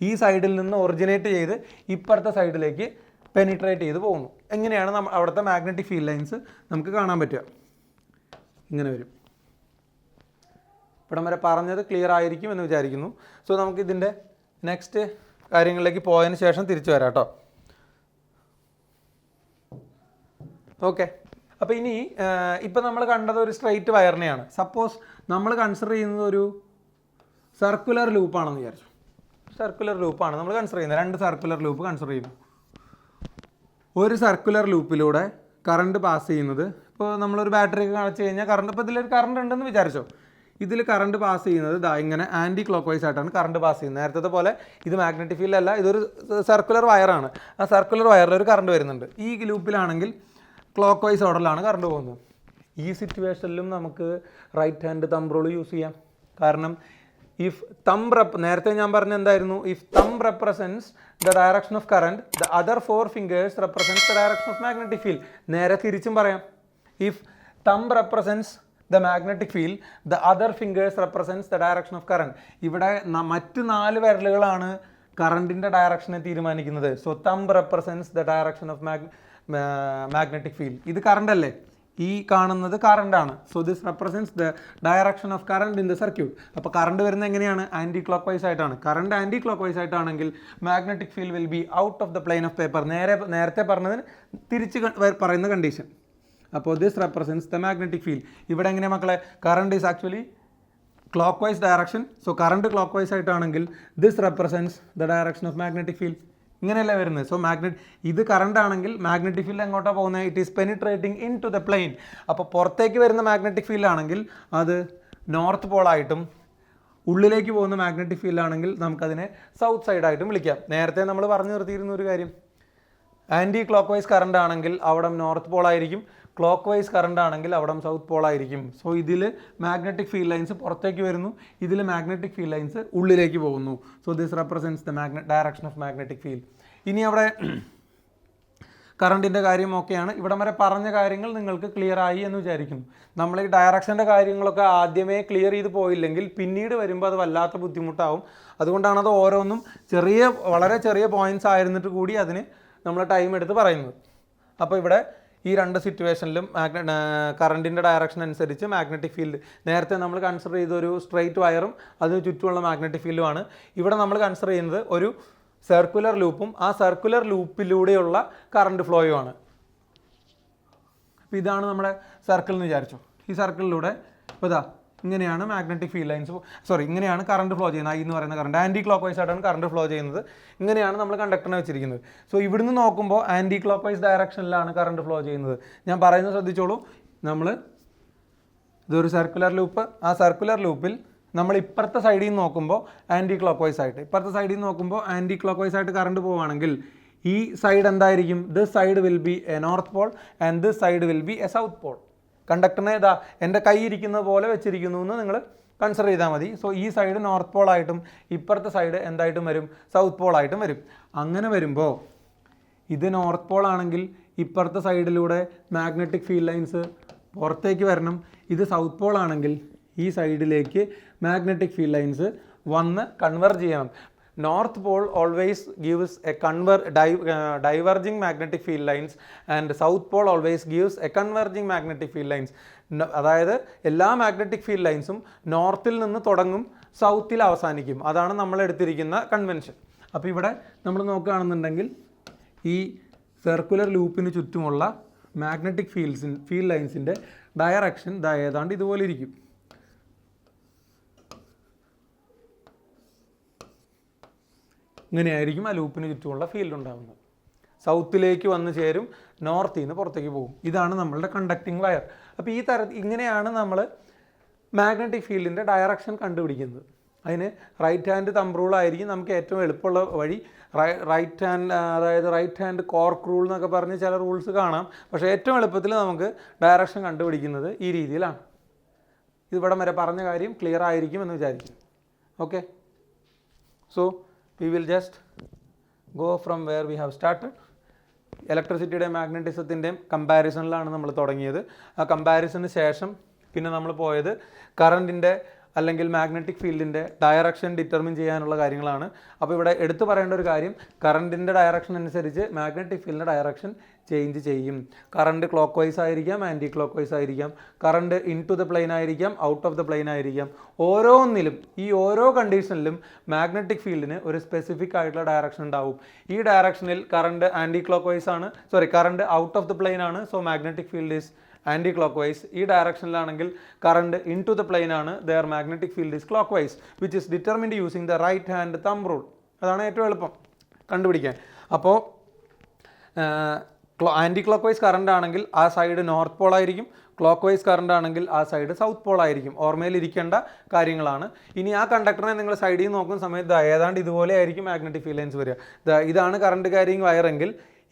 Speaker 1: ഈ സൈഡിൽ നിന്ന് ഒറിജിനേറ്റ് ചെയ്ത് ഇപ്പുറത്തെ സൈഡിലേക്ക് പെനിട്രേറ്റ് ചെയ്ത് പോകുന്നു. എങ്ങനെയാണ് അവിടുത്തെ മാഗ്നറ്റിക് ഫീൽഡ് ലൈൻസ് നമുക്ക് കാണാൻ പറ്റുക? ഇങ്ങനെ വരും. ഇവിടം വരെ പറഞ്ഞത് ക്ലിയർ ആയിരിക്കും എന്ന് വിചാരിക്കുന്നു. സോ നമുക്കിതിൻ്റെ നെക്സ്റ്റ് കാര്യങ്ങളിലേക്ക് പോയതിന് ശേഷം തിരിച്ചു വരാം കേട്ടോ. ഓക്കെ. അപ്പോൾ ഇനി ഇപ്പം നമ്മൾ കണ്ടത് ഒരു സ്ട്രെയിറ്റ് വയറിനെയാണ്. സപ്പോസ് നമ്മൾ കൺസിഡർ ചെയ്യുന്നത് ഒരു സർക്കുലർ ലൂപ്പാണെന്ന് വിചാരിച്ചു. സർക്കുലർ ലൂപ്പാണ് നമ്മൾ കൺസിഡർ ചെയ്യുന്നത്. രണ്ട് സർക്കുലർ ലൂപ്പ് കൺസിഡർ ചെയ്യുന്നു. ഒരു സർക്കുലർ ലൂപ്പിലൂടെ കറണ്ട് പാസ് ചെയ്യുന്നത്, ഇപ്പോൾ നമ്മളൊരു ബാറ്ററി ഒക്കെ കാണിച്ചു കഴിഞ്ഞാൽ കറണ്ട്, ഇപ്പോൾ ഇതിലൊരു കറണ്ട് ഉണ്ടെന്ന് വിചാരിച്ചോ. ഇതിൽ കറണ്ട് പാസ് ചെയ്യുന്നത് ഇങ്ങനെ ആൻറ്റി ക്ലോക്ക് വൈസ് ആയിട്ടാണ് കറണ്ട് പാസ് ചെയ്യുന്നത്. നേരത്തെ പോലെ ഇത് മാഗ്നറ്റിക് ഫീൽഡ് അല്ല, ഇതൊരു സർക്കുലർ വയറാണ്. ആ സർക്കുലർ വയറിൽ ഒരു കറണ്ട് വരുന്നുണ്ട്. ഈ ലൂപ്പിലാണെങ്കിൽ ക്ലോക്ക് വൈസ് ഓർഡറിലാണ് കറണ്ട് പോകുന്നത്. ഈ സിറ്റുവേഷനിലും നമുക്ക് right hand thumb rule use ചെയ്യാം. കാരണം ഇഫ് നേരത്തെ ഞാൻ പറഞ്ഞ എന്തായിരുന്നു? If thumb represents the direction of current, the other 4 fingers represents the direction of magnetic field. നേരെ തിരിച്ചും പറയാം. If thumb represents the magnetic field, the other fingers represents the direction of current. ഇവിടെ മറ്റ് 4 വിരലുകളാണ് കറണ്ടിൻ്റെ ഡയറക്ഷനെ തീരുമാനിക്കുന്നത്. So thumb represents the direction of magnetic field. ഇത് കറണ്ട് അല്ലേ? ഈ കാണുന്നത് കറണ്ടാണ്. So this represents the direction of current in the circuit. അപ്പോൾ കറണ്ട് വരുന്നത് എങ്ങനെയാണ്? ആൻറ്റി ക്ലോക്ക് വൈസ് ആയിട്ടാണ്. കറണ്ട് ആൻറ്റി ക്ലോക്ക് വൈസ് ആയിട്ടാണെങ്കിൽ magnetic field will be out of the plane of paper. നേരത്തെ പറഞ്ഞതിന് തിരിച്ച് പറയുന്ന കണ്ടീഷൻ. അപ്പോൾ this represents the magnetic field. ഇവിടെ എങ്ങനെയാണ് മക്കളെ? Current is actually clockwise direction. So current clock vice ആയിട്ടാണെങ്കിൽ this represents the direction of magnetic field. ഇങ്ങനെയല്ലേ വരുന്നത്. സോ ഇത് കറണ്ട് ആണെങ്കിൽ മാഗ്നറ്റിക് ഫീൽഡ് എങ്ങോട്ടാണ് പോകുന്നത്? It is penetrating into the plane. അപ്പോൾ പുറത്തേക്ക് വരുന്ന മാഗ്നറ്റിക് ഫീൽഡ് ആണെങ്കിൽ അത് നോർത്ത് പോളായിട്ടും ഉള്ളിലേക്ക് പോകുന്ന മാഗ്നറ്റിക് ഫീൽഡ് ആണെങ്കിൽ നമുക്കതിനെ സൗത്ത് സൈഡായിട്ടും വിളിക്കാം. നേരത്തെ നമ്മൾ പറഞ്ഞു നിർത്തിയിരുന്ന ഒരു കാര്യം, ആൻറ്റി ക്ലോക്ക് വൈസ് കറണ്ട് ആണെങ്കിൽ അവിടെ നോർത്ത് പോൾ ആയിരിക്കും, ക്ലോക്ക് വൈസ് കറണ്ട് ആണെങ്കിൽ അവിടെ സൗത്ത് പോൾ ആയിരിക്കും. സോ ഇതിൽ മാഗ്നറ്റിക് ഫീൽഡ് ലൈൻസ് പുറത്തേക്ക് വരുന്നു, ഇതിൽ മാഗ്നറ്റിക് ഫീൽഡ് ലൈൻസ് ഉള്ളിലേക്ക് പോകുന്നു. So this represents the direction of magnetic field. ഇനി അവിടെ കറണ്ടിൻ്റെ കാര്യം ഓക്കെയാണ്. ഇവിടം വരെ പറഞ്ഞ കാര്യങ്ങൾ നിങ്ങൾക്ക് ക്ലിയർ ആയി എന്ന് വിചാരിക്കുന്നു. നമ്മൾ ഈ ഡയറക്ഷൻ്റെ കാര്യങ്ങളൊക്കെ ആദ്യമേ ക്ലിയർ ചെയ്ത് പോയില്ലെങ്കിൽ പിന്നീട് വരുമ്പോൾ അത് വല്ലാത്ത ബുദ്ധിമുട്ടാവും. അതുകൊണ്ടാണ് അത് ഓരോന്നും വളരെ ചെറിയ പോയിൻറ്റ്സ് ആയിരുന്നിട്ട് കൂടി അതിന് നമ്മൾ ടൈം എടുത്ത് പറയുന്നത്. അപ്പോൾ ഇവിടെ ഈ രണ്ട് സിറ്റുവേഷനിലും കറണ്ടിൻ്റെ ഡയറക്ഷൻ അനുസരിച്ച് മാഗ്നറ്റിക് ഫീൽഡ്, നേരത്തെ നമ്മൾ കൺസിഡർ ചെയ്തൊരു സ്ട്രെയിറ്റ് വയറും അതിന് ചുറ്റുമുള്ള മാഗ്നറ്റിക് ഫീൽഡുമാണ്. ഇവിടെ നമ്മൾ കൺസിഡർ ചെയ്യുന്നത് ഒരു സർക്കുലർ ലൂപ്പും ആ സർക്കുലർ ലൂപ്പിലൂടെയുള്ള കറണ്ട് ഫ്ലോയുമാണ്. അപ്പോൾ ഇതാണ് നമ്മുടെ സർക്കിൾ എന്ന് വിചാരിച്ചു. ഈ സർക്കിളിലൂടെ ഇപ്പോൾ ഇതാ ഇങ്ങനെയാണ് മാഗ്നറ്റിക് ഫീൽഡ് ലൈൻസ് ഇങ്ങനെയാണ് കറണ്ട് ഫ്ലോ ചെയ്യുന്നത്. ഐ എന്ന് പറയുന്ന കറണ്ട് ആൻറ്റി ക്ലോക്ക് വൈസ് ആയിട്ടാണ് കറണ്ട് ഫ്ലോ ചെയ്യുന്നത്. ഇങ്ങനെയാണ് നമ്മൾ കണ്ടക്ടറിനെ വെച്ചിരിക്കുന്നത്. സോ ഇവിടുന്ന് നോക്കുമ്പോൾ ആൻറ്റി ക്ലോക്ക് വൈസ് ഡയറക്ഷനിലാണ് കറണ്ട് ഫ്ലോ ചെയ്യുന്നത്. ഞാൻ പറയുന്നത് ശ്രദ്ധിച്ചോളൂ. ഇതൊരു സർക്കുലർ ലൂപ്പ്, ആ സർക്കുലർ ലൂപ്പിൽ നമ്മൾ ഇപ്പുറത്തെ സൈഡിൽ നിന്ന് നോക്കുമ്പോൾ ആൻറ്റി ക്ലോക്ക് വൈസ് ആയിട്ട്, ഇപ്പുറത്തെ സൈഡിൽ നിന്ന് നോക്കുമ്പോൾ ആൻറ്റി ക്ലോക്ക് വൈസ് ആയിട്ട് കറണ്ട് പോവുകയാണെങ്കിൽ ഈ സൈഡ് എന്തായിരിക്കും? This side will be a north pole and this side will be a south pole. കണ്ടക്ടറിനെ ഇതാ എൻ്റെ കൈ ഇരിക്കുന്നത് പോലെ വെച്ചിരിക്കുന്നു എന്ന് നിങ്ങൾ കൺസിഡർ ചെയ്താൽ മതി. സോ ഈ സൈഡ് നോർത്ത് പോൾ ആയിട്ടും ഇപ്പുറത്തെ സൈഡ് എന്തായിട്ടും വരും? സൗത്ത് പോൾ ആയിട്ടും വരും. അങ്ങനെ വരുമ്പോൾ ഇത് നോർത്ത് പോൾ ആണെങ്കിൽ ഇപ്പുറത്തെ സൈഡിലൂടെ മാഗ്നറ്റിക് ഫീൽഡ് ലൈൻസ് പുറത്തേക്ക് വരണം. ഇത് സൗത്ത് പോൾ ആണെങ്കിൽ ഈ സൈഡിലേക്ക് മാഗ്നറ്റിക് ഫീൽഡ് ലൈൻസ് വന്ന് കൺവെർജ് ചെയ്യണം. North pole always gives a diverging magnetic field lines and south pole always gives a converging magnetic field lines. അതായത് എല്ലാ മാഗ്നറ്റിക് ഫീൽഡ് ലൈൻസും നോർത്തിൽ നിന്ന് തുടങ്ങും, സൗത്തിൽ അവസാനിക്കും. അതാണ് നമ്മൾ എടുത്തിരിക്കുന്ന കൺവെൻഷൻ. അപ്പോൾ ഇവിടെ നമ്മൾ ഈ സർക്കുലർ ലൂപ്പിന് ചുറ്റുമുള്ള മാഗ്നറ്റിക് ഫീൽഡ് ലൈൻസിൻ്റെ ഡയറക്ഷൻ ഏതാണ്ട് ഇതുപോലെ ഇരിക്കും. ഇങ്ങനെയായിരിക്കും ആ ലൂപ്പിന് ചുറ്റുമുള്ള ഫീൽഡ് ഉണ്ടാകുന്നത്. സൗത്തിലേക്ക് വന്ന് ചേരും, നോർത്തിൽ നിന്ന് പുറത്തേക്ക് പോകും. ഇതാണ് നമ്മളുടെ കണ്ടക്റ്റിംഗ് വയർ. അപ്പോൾ ഇങ്ങനെയാണ് നമ്മൾ മാഗ്നറ്റിക് ഫീൽഡിൻ്റെ ഡയറക്ഷൻ കണ്ടുപിടിക്കുന്നത്. അതിന് റൈറ്റ് ഹാൻഡ് തമ്പ് റൂൾ ആയിരിക്കും നമുക്ക് ഏറ്റവും എളുപ്പമുള്ള വഴി. റൈറ്റ് ഹാൻഡ് കോർക്ക് റൂൾ എന്നൊക്കെ പറഞ്ഞ് ചില റൂൾസ് കാണാം. പക്ഷേ ഏറ്റവും എളുപ്പത്തിൽ നമുക്ക് ഡയറക്ഷൻ കണ്ടുപിടിക്കുന്നത് ഈ രീതിയിലാണ്. ഇതിവിടെ വരെ പറഞ്ഞ കാര്യം ക്ലിയർ ആയിരിക്കും എന്ന് വിചാരിക്കും. Okay, so we will just go from where we have started. ഇലക്ട്രിസിറ്റിയുടെ മാഗ്നറ്റിസത്തിൻ്റെയും കമ്പാരിസണിലാണ് നമ്മൾ തുടങ്ങിയത്. ആ കമ്പാരിസണിന് ശേഷം പിന്നെ നമ്മൾ പോയത് കറണ്ടിൻ്റെ അല്ലെങ്കിൽ മാഗ്നറ്റിക് ഫീൽഡിൻ്റെ ഡയറക്ഷൻ ഡിറ്റർമിൻ ചെയ്യാനുള്ള കാര്യങ്ങളാണ്. അപ്പോൾ ഇവിടെ എടുത്തു പറയേണ്ട ഒരു കാര്യം, കറണ്ടിൻ്റെ ഡയറക്ഷൻ അനുസരിച്ച് മാഗ്നറ്റിക് ഫീൽഡിൻ്റെ ഡയറക്ഷൻ ചേഞ്ച് ചെയ്യും. കറണ്ട് ക്ലോക്ക് വൈസ് ആയിരിക്കാം, ആൻറ്റി ക്ലോക്ക് വൈസ് ആയിരിക്കാം, current into the plane ആയിരിക്കാം, ഔട്ട് ഓഫ് ദ പ്ലെയിൻ ആയിരിക്കാം. ഓരോന്നിലും ഈ ഓരോ കണ്ടീഷനിലും മാഗ്നറ്റിക് ഫീൽഡിന് ഒരു സ്പെസിഫിക് ആയിട്ടുള്ള ഡയറക്ഷൻ ഉണ്ടാവും. ഈ ഡയറക്ഷനിൽ കറണ്ട് ആൻറ്റി ക്ലോക്ക് വൈസ് ആണ്, current out of the plane ആണ്. So magnetic field is anticlockwise. ഈ ഡയറക്ഷനിലാണെങ്കിൽ current into the plane ആണ്, there magnetic field is clockwise, which is determined using the right hand thumb rule. അതാണ് ഏറ്റവും എളുപ്പം കണ്ടുപിടിക്കാൻ. അപ്പോൾ anti clock vice current ആണെങ്കിൽ ആ സൈഡ് നോർത്ത് പോൾ ആയിരിക്കും, ക്ലോക്ക് വൈസ് കറണ്ട് ആണെങ്കിൽ ആ സൈഡ് സൗത്ത് പോൾ ആയിരിക്കും. ഓർമ്മയിലിരിക്കേണ്ട കാര്യങ്ങളാണ്. ഇനി ആ കണ്ടക്ടറിനെ നിങ്ങൾ സൈഡിൽ നിന്ന് നോക്കുന്ന സമയത്ത് ഏതാണ്ട് ഇതുപോലെ ആയിരിക്കും മാഗ്നറ്റിക് ഫീൽഡ് ലൈൻസ് വരിക. ഇതാണ് കറണ്ട് ക്യാരിയിങ് വയറെങ്കിൽ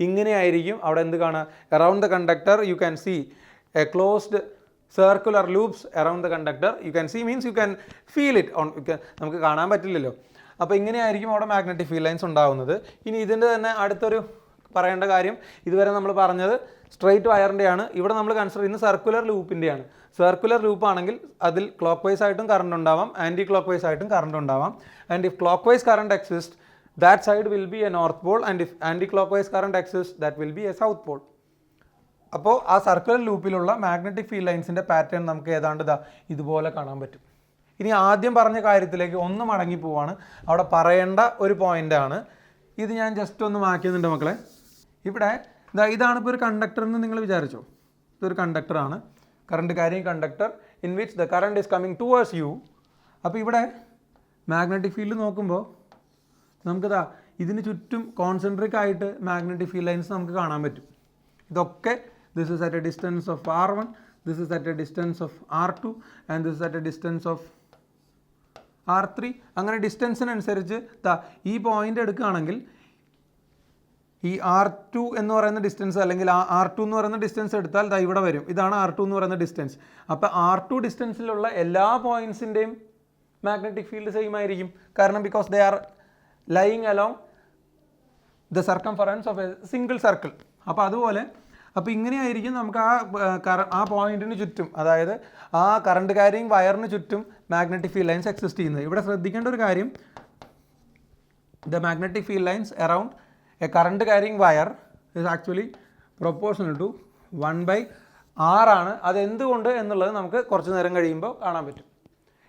Speaker 1: ഇങ്ങനെയായിരിക്കും അവിടെ എന്ത് കാണുക? Around the conductor you can see a closed circular loops around the conductor. You can see means you can feel it on, നമുക്ക് കാണാൻ പറ്റില്ലല്ലോ. അപ്പോൾ ഇങ്ങനെയായിരിക്കും അവിടെ മാഗ്നറ്റിക് ഫീൽഡ് ലൈൻസ് ഉണ്ടാകുന്നത്. ഇനി ഇതിൻ്റെ തന്നെ അടുത്തൊരു പറയേണ്ട കാര്യം, ഇതുവരെ നമ്മൾ പറഞ്ഞത് സ്ട്രെയിറ്റ് വയറിൻ്റെയാണ്. ഇവിടെ നമ്മൾ കൺസിഡർ ചെയ്യുന്നത് സർക്കുലർ ലൂപ്പിൻ്റെയാണ്. സർക്കുലർ ലൂപ്പ് ആണെങ്കിൽ അതിൽ ക്ലോക്ക് വൈസ് ആയിട്ടും കറണ്ട് ഉണ്ടാവാം, ആൻറ്റി ക്ലോക്ക് വൈസ് ആയിട്ടും കറണ്ട് ഉണ്ടാവാം. And if clock vice current exist, that side will be a north pole, and if anti clock vice current exist, that will be a south pole. അപ്പോൾ ആ circular ലൂപ്പിലുള്ള magnetic field ലൈൻസിൻ്റെ pattern നമുക്ക് ഏതാണ്ട് ഇതുപോലെ കാണാൻ പറ്റും. ഇനി ആദ്യം പറഞ്ഞ കാര്യത്തിലേക്ക് ഒന്ന് മടങ്ങി പോവാണ്. അവിടെ പറയേണ്ട ഒരു പോയിൻ്റാണ് ഇത്. ഞാൻ ജസ്റ്റ് ഒന്ന് മാറ്റുന്നുണ്ട് മക്കളെ. ഇവിടെ ഇതാണ് ഇപ്പോൾ ഒരു കണ്ടക്ടർ എന്ന് നിങ്ങൾ വിചാരിച്ചോ. ഇതൊരു കണ്ടക്ടറാണ്, current carrying conductor in which the current is coming towards you. അപ്പോൾ ഇവിടെ മാഗ്നറ്റിക് ഫീൽഡ് നോക്കുമ്പോൾ നമുക്കിതാ ഇതിന് ചുറ്റും കോൺസെൻട്രിക് ആയിട്ട് മാഗ്നറ്റിക് ഫീൽഡ് ലൈൻസ് നമുക്ക് കാണാൻ പറ്റും. ഇതൊക്കെ this is at a distance of r1, this is at a distance of r2, and this is at a distance of R3 അങ്ങനെ ഡിസ്റ്റൻസിനനുസരിച്ച് ഈ പോയിന്റ് എടുക്കുകയാണെങ്കിൽ ഈ R2 എന്ന് പറയുന്ന ഡിസ്റ്റൻസ് അല്ലെങ്കിൽ R2 എന്ന് പറയുന്ന ഡിസ്റ്റൻസ് എടുത്താൽ ഇവിടെ വരും. ഇതാണ് R2 എന്ന് പറയുന്ന ഡിസ്റ്റൻസ്. അപ്പോൾ R2 ഡിസ്റ്റൻസിലുള്ള എല്ലാ പോയിന്റ്സിൻ്റെയും മാഗ്നറ്റിക് ഫീൽഡ് സെയിം ആയിരിക്കും. കാരണം because they are lying along the circumference of A single circle. അപ്പോൾ ഇങ്ങനെയായിരിക്കും നമുക്ക് ആ പോയിന്റിന് ചുറ്റും, അതായത് ആ കറണ്ട് ക്യാരിയിങ് വയറിന് ചുറ്റും മാഗ്നറ്റിക് ഫീൽഡ് ലൈൻസ് എക്സിസ്റ്റ് ചെയ്യുന്നത്. ഇവിടെ ശ്രദ്ധിക്കേണ്ട ഒരു കാര്യം, the magnetic field lines around a current carrying wire is actually proportional to 1/r ആണ്. അതെന്തുകൊണ്ട് എന്നുള്ളത് നമുക്ക് കുറച്ച് നേരം കഴിയുമ്പോൾ കാണാൻ പറ്റും.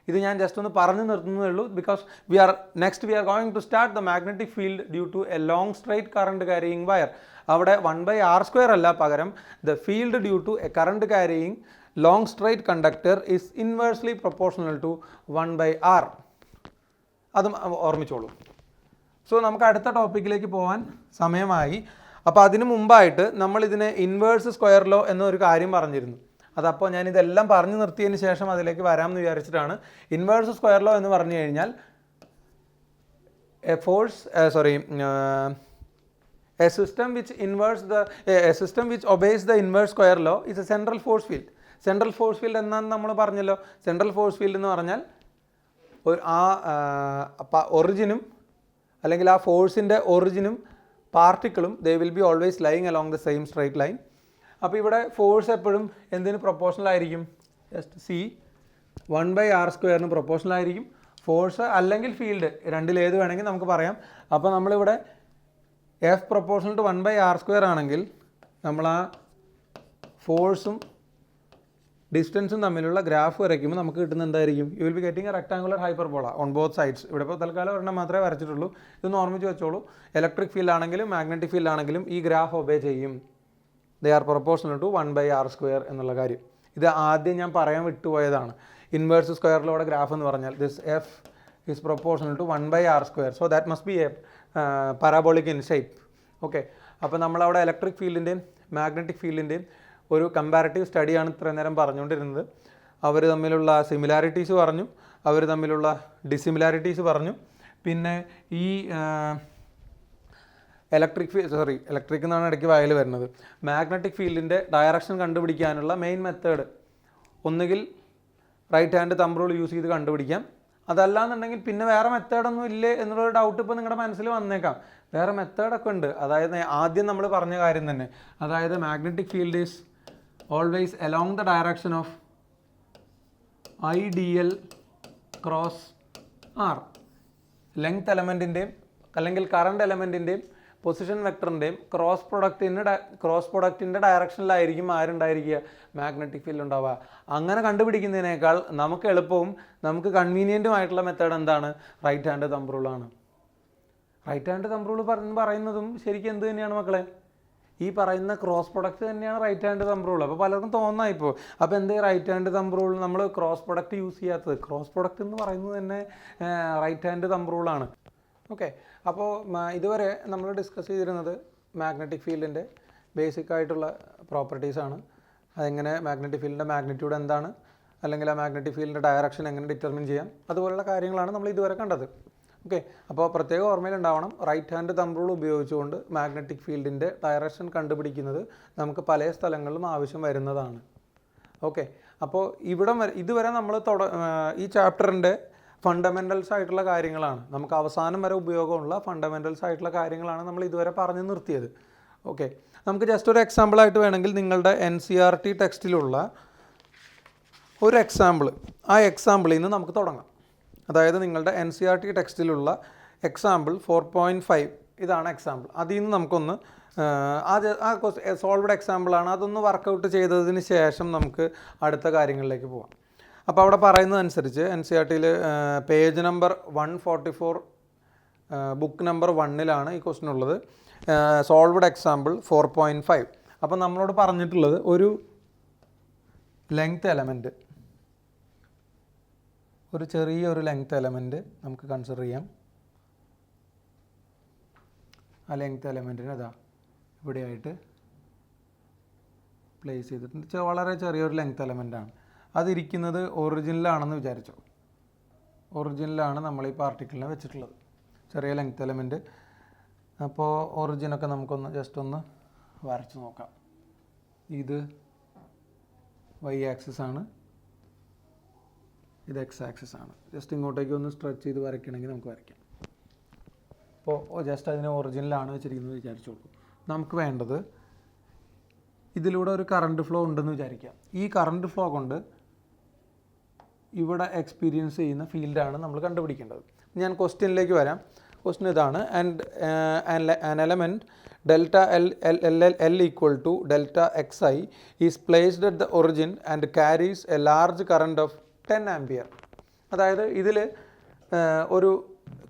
Speaker 1: ഇത് ഞാൻ ജസ്റ്റ് ഒന്ന് പറഞ്ഞു നിർത്തുന്നതേ ഉള്ളൂ. Because we are going to start the magnetic field due to a long straight current carrying wire. അവിടെ 1/r² അല്ല, പകരം the field due to a current carrying long straight conductor is inversely proportional to 1/r. അതും ഓർമ്മിച്ചോളൂ. So നമുക്ക് അടുത്ത ടോപ്പിക്കിലേക്ക് പോകാൻ സമയമായി. അപ്പോൾ അതിന് മുമ്പായിട്ട് നമ്മളിതിനെ ഇൻവേഴ്സ് സ്ക്വയർ ലോ എന്നൊരു കാര്യം പറഞ്ഞിരുന്നു. അതപ്പോൾ ഞാനിതെല്ലാം പറഞ്ഞു നിർത്തിയതിന് ശേഷം അതിലേക്ക് വരാമെന്ന് വിചാരിച്ചിട്ടാണ്. ഇൻവേഴ്സ് സ്ക്വയർ ലോ എന്ന് പറഞ്ഞു കഴിഞ്ഞാൽ a system which obeys the inverse square law is a central force field. Central force field എന്നാണ് നമ്മൾ പറഞ്ഞല്ലോ. സെൻട്രൽ ഫോഴ്സ് ഫീൽഡ് എന്ന് പറഞ്ഞാൽ ഒറിജിനും അല്ലെങ്കിൽ ആ ഫോഴ്സിൻ്റെ ഒറിജിനും പാർട്ടിക്കിളും they will be always lying along the same straight line. അപ്പോൾ ഇവിടെ ഫോഴ്സ് എപ്പോഴും എന്തിന് പ്രൊപ്പോർഷണൽ ആയിരിക്കും? ജസ്റ്റ് സി 1/r² പ്രൊപ്പോർഷണൽ ആയിരിക്കും. ഫോഴ്സ് അല്ലെങ്കിൽ ഫീൽഡ് രണ്ടിലേത് വേണമെങ്കിൽ നമുക്ക് പറയാം. അപ്പോൾ നമ്മളിവിടെ F പ്രൊപ്പോർഷണൽ ടു 1/r² ആണെങ്കിൽ നമ്മൾ ആ ഫോഴ്സും ഡിസ്റ്റൻസും തമ്മിലുള്ള ഗ്രാഫ് വരയ്ക്കുമ്പോൾ നമുക്ക് കിട്ടുന്ന എന്തായിരിക്കും? U will be getting A rectangular hyperbola on both sides. ഇവിടെ ഇപ്പോൾ തൽക്കാലം ഒരെണ്ണം മാത്രമേ വരച്ചിട്ടുള്ളൂ. ഇതൊന്ന് ഓർമ്മിച്ച് വെച്ചോളൂ. ഇലക്ട്രിക് ഫീൽഡ് ആണെങ്കിലും മാഗ്നറ്റിക് ഫീൽഡ് ആണെങ്കിലും ഈ ഗ്രാഫ് ഒബേ ചെയ്യും. They are proportional to 1/r² എന്നുള്ള കാര്യം. ഇത് ആദ്യം ഞാൻ പറയാൻ വിട്ടുപോയതാണ്. ഇൻവേഴ്സ് സ്ക്വയർ ലോയുടെ ഗ്രാഫ് എന്ന് പറഞ്ഞാൽ this F is proportional to 1/r². So that must be a parabolic in shape. Okay, അപ്പോൾ നമ്മളവിടെ ഇലക്ട്രിക് ഫീൽഡിൻ്റെയും മാഗ്നറ്റിക് ഫീൽഡിൻ്റെയും ഒരു കമ്പാരിറ്റീവ് സ്റ്റഡിയാണ് ഇത്രയും നേരം പറഞ്ഞുകൊണ്ടിരുന്നത്. അവർ തമ്മിലുള്ള സിമിലാരിറ്റീസ് പറഞ്ഞു, അവർ തമ്മിലുള്ള ഡിസിമിലാരിറ്റീസ് പറഞ്ഞു. പിന്നെ ഈ ഇലക്ട്രിക് എന്നാണ് ഇടയ്ക്ക് വായിൽ വരുന്നത്. മാഗ്നറ്റിക് ഫീൽഡിൻ്റെ ഡയറക്ഷൻ കണ്ടുപിടിക്കാനുള്ള മെയിൻ മെത്തേഡ് ഒന്നുകിൽ right hand thumb rule use ചെയ്ത് കണ്ടുപിടിക്കാം. അതല്ലാന്നുണ്ടെങ്കിൽ പിന്നെ വേറെ മെത്തേഡൊന്നും ഇല്ലേ എന്നുള്ളൊരു ഡൗട്ട് ഇപ്പോൾ നിങ്ങളുടെ മനസ്സിൽ വന്നേക്കാം. വേറെ മെത്തേഡൊക്കെ ഉണ്ട്. അതായത് ആദ്യം നമ്മൾ പറഞ്ഞ കാര്യം തന്നെ, അതായത് magnetic field is always along the direction of IDL cross R. Length എലമെൻറ്റിൻ്റെയും അല്ലെങ്കിൽ കറണ്ട് എലമെൻറ്റിൻ്റെയും പൊസിഷൻ വെക്ടറിൻ്റെയും ക്രോസ് പ്രൊഡക്റ്റിൻ്റെ ഡയറക്ഷനിലായിരിക്കും ആരുണ്ടായിരിക്കുക? മാഗ്നറ്റിക് ഫീൽഡ് ഉണ്ടാവുക. അങ്ങനെ കണ്ടുപിടിക്കുന്നതിനേക്കാൾ നമുക്ക് എളുപ്പവും നമുക്ക് കൺവീനിയൻറ്റുമായിട്ടുള്ള മെത്തേഡ് എന്താണ്? റൈറ്റ് ഹാൻഡ് തമ്പ് റൂളാണ്. റൈറ്റ് ഹാൻഡ് തമ്പ് റൂൾ പറയുന്നതും ശരിക്കും എന്ത് തന്നെയാണ് മക്കളെ? ഈ പറയുന്ന ക്രോസ് പ്രൊഡക്റ്റ് തന്നെയാണ് റൈറ്റ് ഹാൻഡ് തമ്പ് റൂൾ. അപ്പോൾ പലർക്കും തോന്നാം ഇപ്പോൾ, അപ്പോൾ എന്തേ റൈറ്റ് ഹാൻഡ് തമ്പ് റൂൾ നമ്മൾ ക്രോസ് പ്രൊഡക്റ്റ് യൂസ് ചെയ്യാത്തത്? ക്രോസ് പ്രൊഡക്റ്റ് എന്ന് പറയുന്നത് തന്നെ റൈറ്റ് ഹാൻഡ് തമ്പ് റൂളാണ്. ഓക്കെ, അപ്പോൾ ഇതുവരെ നമ്മൾ ഡിസ്കസ് ചെയ്തിരുന്നത് മാഗ്നറ്റിക് ഫീൽഡിൻ്റെ ബേസിക് ആയിട്ടുള്ള പ്രോപ്പർട്ടീസാണ്. അതെങ്ങനെ മാഗ്നറ്റിക് ഫീൽഡിൻ്റെ മാഗ്നിറ്റ്യൂഡ് എന്താണ്, അല്ലെങ്കിൽ ആ മാഗ്നറ്റിക് ഫീൽഡിൻ്റെ ഡയറക്ഷൻ എങ്ങനെ ഡിറ്റർമിൻ ചെയ്യാം, അതുപോലുള്ള കാര്യങ്ങളാണ് നമ്മൾ ഇതുവരെ കണ്ടത്. ഓക്കെ, അപ്പോൾ പ്രത്യേക ഓർമ്മയിലുണ്ടാവണം, റൈറ്റ് ഹാൻഡ് തമ്പ് റൂൾ ഉപയോഗിച്ചുകൊണ്ട് മാഗ്നറ്റിക് ഫീൽഡിൻ്റെ ഡയറക്ഷൻ കണ്ടുപിടിക്കുന്നത് നമുക്ക് പല സ്ഥലങ്ങളിലും ആവശ്യം വരുന്നതാണ്. ഓക്കെ, അപ്പോൾ ഇതുവരെ നമ്മൾ ഈ ചാപ്റ്ററിൻ്റെ ഫണ്ടമെൻ്റൽസ് ആയിട്ടുള്ള കാര്യങ്ങളാണ്, നമുക്ക് അവസാനം വരെ ഉപയോഗമുള്ള ഫണ്ടമെൻ്റൽസ് ആയിട്ടുള്ള കാര്യങ്ങളാണ് നമ്മൾ ഇതുവരെ പറഞ്ഞു നിർത്തിയത്. ഓക്കെ, നമുക്ക് ജസ്റ്റ് ഒരു എക്സാമ്പിളായിട്ട് വേണമെങ്കിൽ നിങ്ങളുടെ NCERT ടെക്സ്റ്റിലുള്ള ഒരു എക്സാമ്പിൾ, ആ എക്സാമ്പിളിൽ നിന്ന് നമുക്ക് തുടങ്ങാം. അതായത് നിങ്ങളുടെ NCERT ടെക്സ്റ്റിലുള്ള എക്സാമ്പിൾ 4.5 ഇതാണ് എക്സാമ്പിൾ. അതിൽ നിന്ന് നമുക്കൊന്ന് സോൾവ്ഡ് എക്സാമ്പിളാണ്, അതൊന്ന് വർക്കൗട്ട് ചെയ്തതിന് ശേഷം നമുക്ക് അടുത്ത കാര്യങ്ങളിലേക്ക് പോകാം. അപ്പോൾ അവിടെ പറയുന്നതനുസരിച്ച് NCERTയിൽ പേജ് നമ്പർ 144 ബുക്ക് നമ്പർ 1 ഈ ക്വസ്റ്റ്യൻ ഉള്ളത്. Solved example 4.5. അപ്പോൾ നമ്മളോട് പറഞ്ഞിട്ടുള്ളത് ഒരു ലെങ്ത് എലമെൻറ്റ്, ഒരു ചെറിയൊരു ലെങ്ത് എലമെൻറ്റ് നമുക്ക് കൺസിഡർ ചെയ്യാം. ആ ലെങ്ത് എലമെൻറ്റിന് അതാ ഇവിടെയായിട്ട് പ്ലേസ് ചെയ്തിട്ടുണ്ട്. വളരെ ചെറിയൊരു ലെങ്ത് എലമെൻറ്റാണ്. അതിരിക്കുന്നത് ഒറിജിനിലാണെന്ന് വിചാരിച്ചോ. ഒറിജിനിലാണ് നമ്മൾ ഈ പാർട്ടിക്കിളിനെ വെച്ചിട്ടുള്ളത്, ചെറിയ ലെങ്ത് എലമെൻറ്റ്. അപ്പോൾ ഒറിജിനൊക്കെ നമുക്കൊന്ന് ജസ്റ്റ് ഒന്ന് വരച്ച് നോക്കാം. ഇത് വൈ ആക്സിസ് ആണ്, ഇത് എക്സ് ആക്സിസ് ആണ്. ജസ്റ്റ് ഇങ്ങോട്ടേക്ക് ഒന്ന് സ്ട്രെച്ച് ചെയ്ത് വരയ്ക്കണമെങ്കിൽ നമുക്ക് വരയ്ക്കാം. അപ്പോൾ ജസ്റ്റ് അതിനെ ഒറിജിനിലാണ് വെച്ചിരിക്കുന്നത് വിചാരിച്ചു കൊടുക്കും. നമുക്ക് വേണ്ടത് ഇതിലൂടെ ഒരു കറണ്ട് ഫ്ലോ ഉണ്ടെന്ന് വിചാരിക്കാം. ഈ കറണ്ട് ഫ്ലോ കൊണ്ട് ഇവിടെ എക്സ്പീരിയൻസ് ചെയ്യുന്ന ഫീൽഡാണ് നമ്മൾ കണ്ടുപിടിക്കേണ്ടത്. ഞാൻ ക്വസ്റ്റ്യനിലേക്ക് വരാം. ക്വസ്റ്റ്യൻ ഇതാണ്, an element delta L equal to delta X I is placed at the origin and carries a large current of 10 ampere. അതായത് ഇതിൽ ഒരു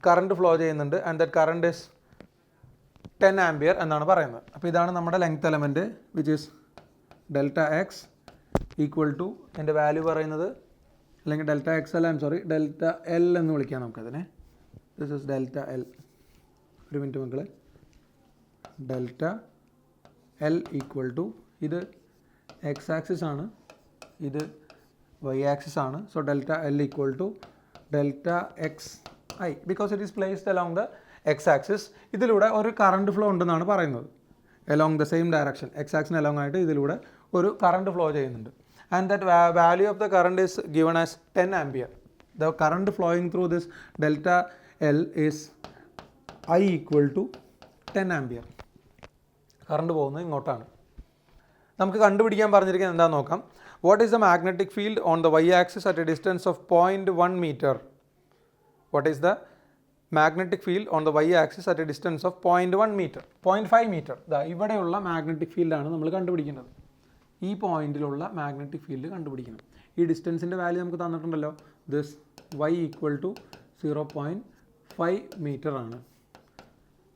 Speaker 1: കറണ്ട് ഫ്ലോ ചെയ്യുന്നുണ്ട് and that current is 10 ampere എന്നാണ് പറയുന്നത്. അപ്പോൾ ഇതാണ് നമ്മുടെ length element which is delta X equal to, എൻ്റെ വാല്യൂ പറയുന്നത്, അല്ലെങ്കിൽ ഡെൽറ്റ എക്സ് അല്ല, ഡെൽറ്റ എൽ എന്ന് വിളിക്കാം നമുക്കതിനെ. This is delta L. ഒരു മിനിറ്റ് മക്കളെ. ഡെൽറ്റ എൽ ഈക്വൽ ടു, ഇത് എക്സ് ആക്സിസ് ആണ്, ഇത് വൈ ആക്സിസ് ആണ്. So delta L equal to delta X I because it is placed along the X axis. ഇതിലൂടെ ഒരു കറണ്ട് ഫ്ലോ ഉണ്ടെന്നാണ് പറയുന്നത്. Along the same direction, X ആക്സിന് along ആയിട്ട് ഇതിലൂടെ ഒരു കറണ്ട് ഫ്ലോ ചെയ്യുന്നുണ്ട്. And that value of the current is given as 10 ampere. The current flowing through this delta L is I equal to 10 ampere. Current പോകുന്നത് ഇങ്ങോട്ടാണ്. നമുക്ക് കണ്ടുപിടിക്കാൻ പറഞ്ഞിരിക്കുന്നത് എന്താണെന്ന് നോക്കാം. What is the magnetic field on the y-axis at a distance of 0.1 meter? What is the magnetic field on the y-axis at a distance of 0.1 meter? 0.5 meter. ഇവിടെയുള്ള magnetic ഫീൽഡാണ് നമ്മൾ കണ്ടുപിടിക്കുന്നത്. ഈ പോയിന്റിലുള്ള മാഗ്നറ്റിക് ഫീൽഡ് കണ്ടുപിടിക്കണം. ഈ ഡിസ്റ്റൻസിൻ്റെ വാല്യൂ നമുക്ക് തന്നിട്ടുണ്ടല്ലോ. This y equal to 0.5 metre ആണ്.